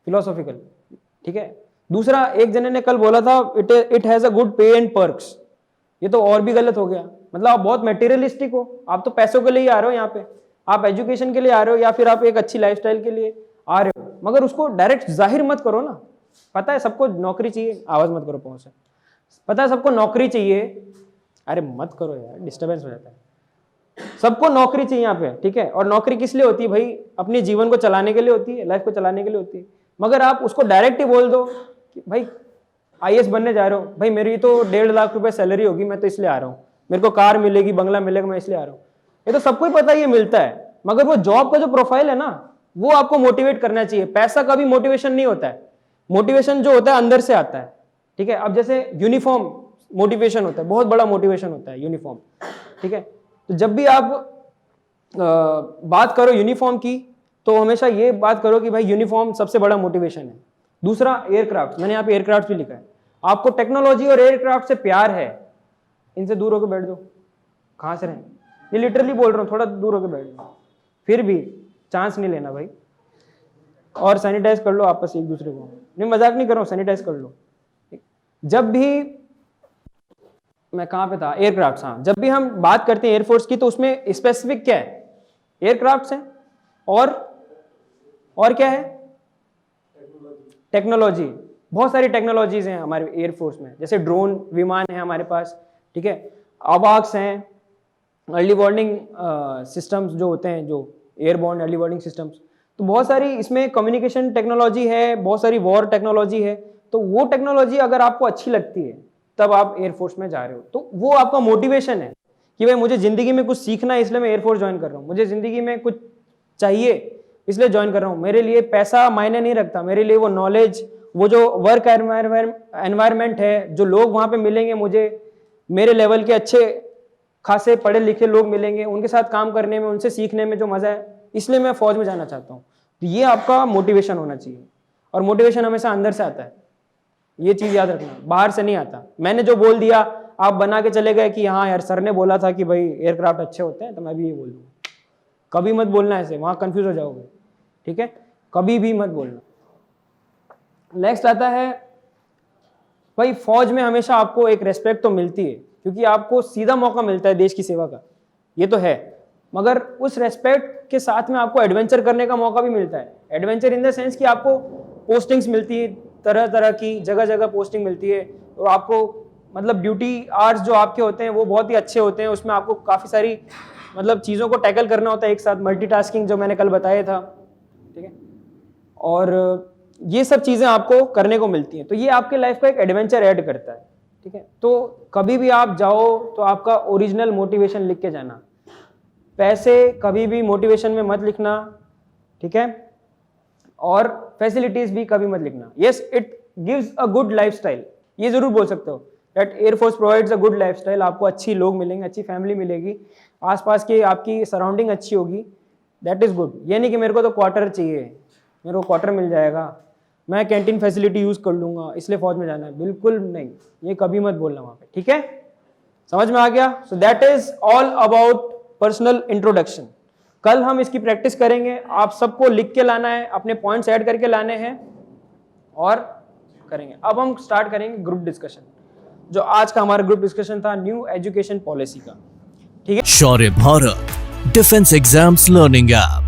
फिलोसॉफिकल, ठीक है। दूसरा, एक जने ने कल बोला था इट हैज अ गुड पे एंड पर्क्स, ये तो और भी गलत हो गया। मतलब आप बहुत मटेरियलिस्टिक हो, आप तो पैसों के लिए ही आ रहे हो यहाँ पे, आप एजुकेशन के लिए आ रहे हो या फिर आप एक अच्छी लाइफस्टाइल के लिए आ रहे हो, मगर उसको डायरेक्ट जाहिर मत करो ना। पता है सबको नौकरी चाहिए, आवाज मत करो पहुंच, पता है सबको नौकरी चाहिए, अरे मत करो यार, डिस्टर्बेंस हो जाता है। सबको नौकरी चाहिए यहाँ पे, ठीक है, और नौकरी किस लिए होती है भाई? अपने जीवन को चलाने के लिए होती है, लाइफ को चलाने के लिए होती है। मगर आप उसको डायरेक्ट ही बोल दो कि भाई आईएएस बनने जा रहे हो, भाई मेरी तो 1.5 लाख रुपए सैलरी होगी, मैं तो इसलिए आ रहा हूँ, मेरे को कार मिलेगी, बंगला मिलेगा, मैं इसलिए आ रहा हूँ। ये तो सबको ही पता है ये मिलता है, मगर वो जॉब का जो प्रोफाइल है ना, वो आपको मोटिवेट करना चाहिए। पैसा कभी मोटिवेशन नहीं होता है, मोटिवेशन जो होता है अंदर से आता है, ठीक है। अब जैसे यूनिफॉर्म मोटिवेशन होता है, बहुत बड़ा मोटिवेशन होता है यूनिफॉर्म, ठीक है। तो जब भी आप बात करो यूनिफॉर्म की, तो हमेशा ये बात करो कि भाई यूनिफॉर्म सबसे बड़ा मोटिवेशन है। दूसरा, एयरक्राफ्ट, मैंने यहाँ पे एयरक्राफ्ट भी लिखा है। आपको टेक्नोलॉजी और एयरक्राफ्ट से प्यार है, इनसे दूर होकर बैठ दो, कहाँ से रहें, ये लिटरली बोल रहा हूँ, थोड़ा दूर होकर बैठ दो, फिर भी चांस नहीं लेना भाई। और सैनिटाइज कर लो आपस एक दूसरे को, नहीं मजाक नहीं कर रहा हूँ, सैनिटाइज कर लो। जब भी मैं कहाँ पे था, एयरक्राफ्ट, हाँ, जब भी हम बात करते हैं एयरफोर्स की, तो उसमें स्पेसिफिक क्या है? एयरक्राफ्ट है और क्या है? टेक्नोलॉजी। बहुत सारी टेक्नोलॉजीज हैं हमारे एयरफोर्स में, जैसे ड्रोन विमान है हमारे पास, ठीक है, अवाक्स हैं, अर्ली वार्निंग सिस्टम्स जो होते हैं, जो एयरबॉर्न अर्ली वार्निंग सिस्टम्स, तो बहुत सारी इसमें कम्युनिकेशन टेक्नोलॉजी है, बहुत सारी वॉर टेक्नोलॉजी है। तो वो टेक्नोलॉजी अगर आपको अच्छी लगती है तब आप एयरफोर्स में जा रहे हो, तो वो आपका मोटिवेशन है कि भाई मुझे जिंदगी में कुछ सीखना है, इसलिए मैं एयरफोर्स ज्वाइन कर रहा हूँ, मुझे जिंदगी में कुछ चाहिए इसलिए ज्वाइन कर रहा हूँ। मेरे लिए पैसा मायने नहीं रखता, मेरे लिए वो नॉलेज, वो जो वर्क एनवायरमेंट है, जो लोग वहां पे मिलेंगे मुझे, मेरे लेवल के अच्छे खासे पढ़े लिखे लोग मिलेंगे, उनके साथ काम करने में, उनसे सीखने में जो मजा है, इसलिए मैं फौज में जाना चाहता हूँ। तो ये आपका मोटिवेशन होना चाहिए, और मोटिवेशन हमेशा अंदर से आता है, ये चीज याद रखना, बाहर से नहीं आता। मैंने जो बोल दिया आप बना के चले गए कि हाँ यार सर ने बोला था कि भाई एयरक्राफ्ट अच्छे होते हैं, तो मैं भी ये बोल दूंगा। कभी मत बोलना ऐसे, वहां कंफ्यूज हो जाओगे, ठीक है, कभी भी मत बोलना। नेक्स्ट आता है भाई, फौज में हमेशा आपको एक रेस्पेक्ट तो मिलती है क्योंकि आपको सीधा मौका मिलता है देश की सेवा का, ये तो है, मगर उस रेस्पेक्ट के साथ में आपको एडवेंचर करने का मौका भी मिलता है। एडवेंचर इन द सेंस कि आपको पोस्टिंग्स मिलती है तरह तरह की, जगह जगह पोस्टिंग मिलती है, और आपको मतलब ड्यूटी आवर्स जो आपके होते हैं वो बहुत ही अच्छे होते हैं, उसमें आपको काफ़ी सारी मतलब चीज़ों को टैकल करना होता है एक साथ, मल्टीटास्किंग जो मैंने कल बताया था, ठीक है। और ये सब चीज़ें आपको करने को मिलती हैं, तो ये आपके लाइफ का एक एडवेंचर ऐड करता है, ठीक है। तो कभी भी आप जाओ तो आपका ओरिजिनल मोटिवेशन लिख के जाना, पैसे कभी भी मोटिवेशन में मत लिखना, ठीक है, और फैसिलिटीज भी कभी मत लिखना। Yes, it gives a good lifestyle, ये जरूर बोल सकते हो that air force provides a good lifestyle, आपको अच्छी लोग मिलेंगे, अच्छी फैमिली मिलेगी, आसपास की आपकी सराउंडिंग अच्छी होगी, दैट इज गुड। ये नहीं कि मेरे को तो क्वार्टर चाहिए, मेरे को क्वार्टर मिल जाएगा, मैं कैंटीन फैसिलिटी यूज कर लूंगा इसलिए फौज में जाना है, बिल्कुल नहीं, ये कभी मत बोलना वहां पे, ठीक है। समझ में आ गया? So that is all about personal introduction. कल हम इसकी प्रैक्टिस करेंगे, आप सबको लिख के लाना है, अपने पॉइंट्स ऐड करके लाने हैं और करेंगे। अब हम स्टार्ट करेंगे ग्रुप डिस्कशन, जो आज का हमारा ग्रुप डिस्कशन था न्यू एजुकेशन पॉलिसी का, ठीक है। Shaurya Bharat defence exams learning app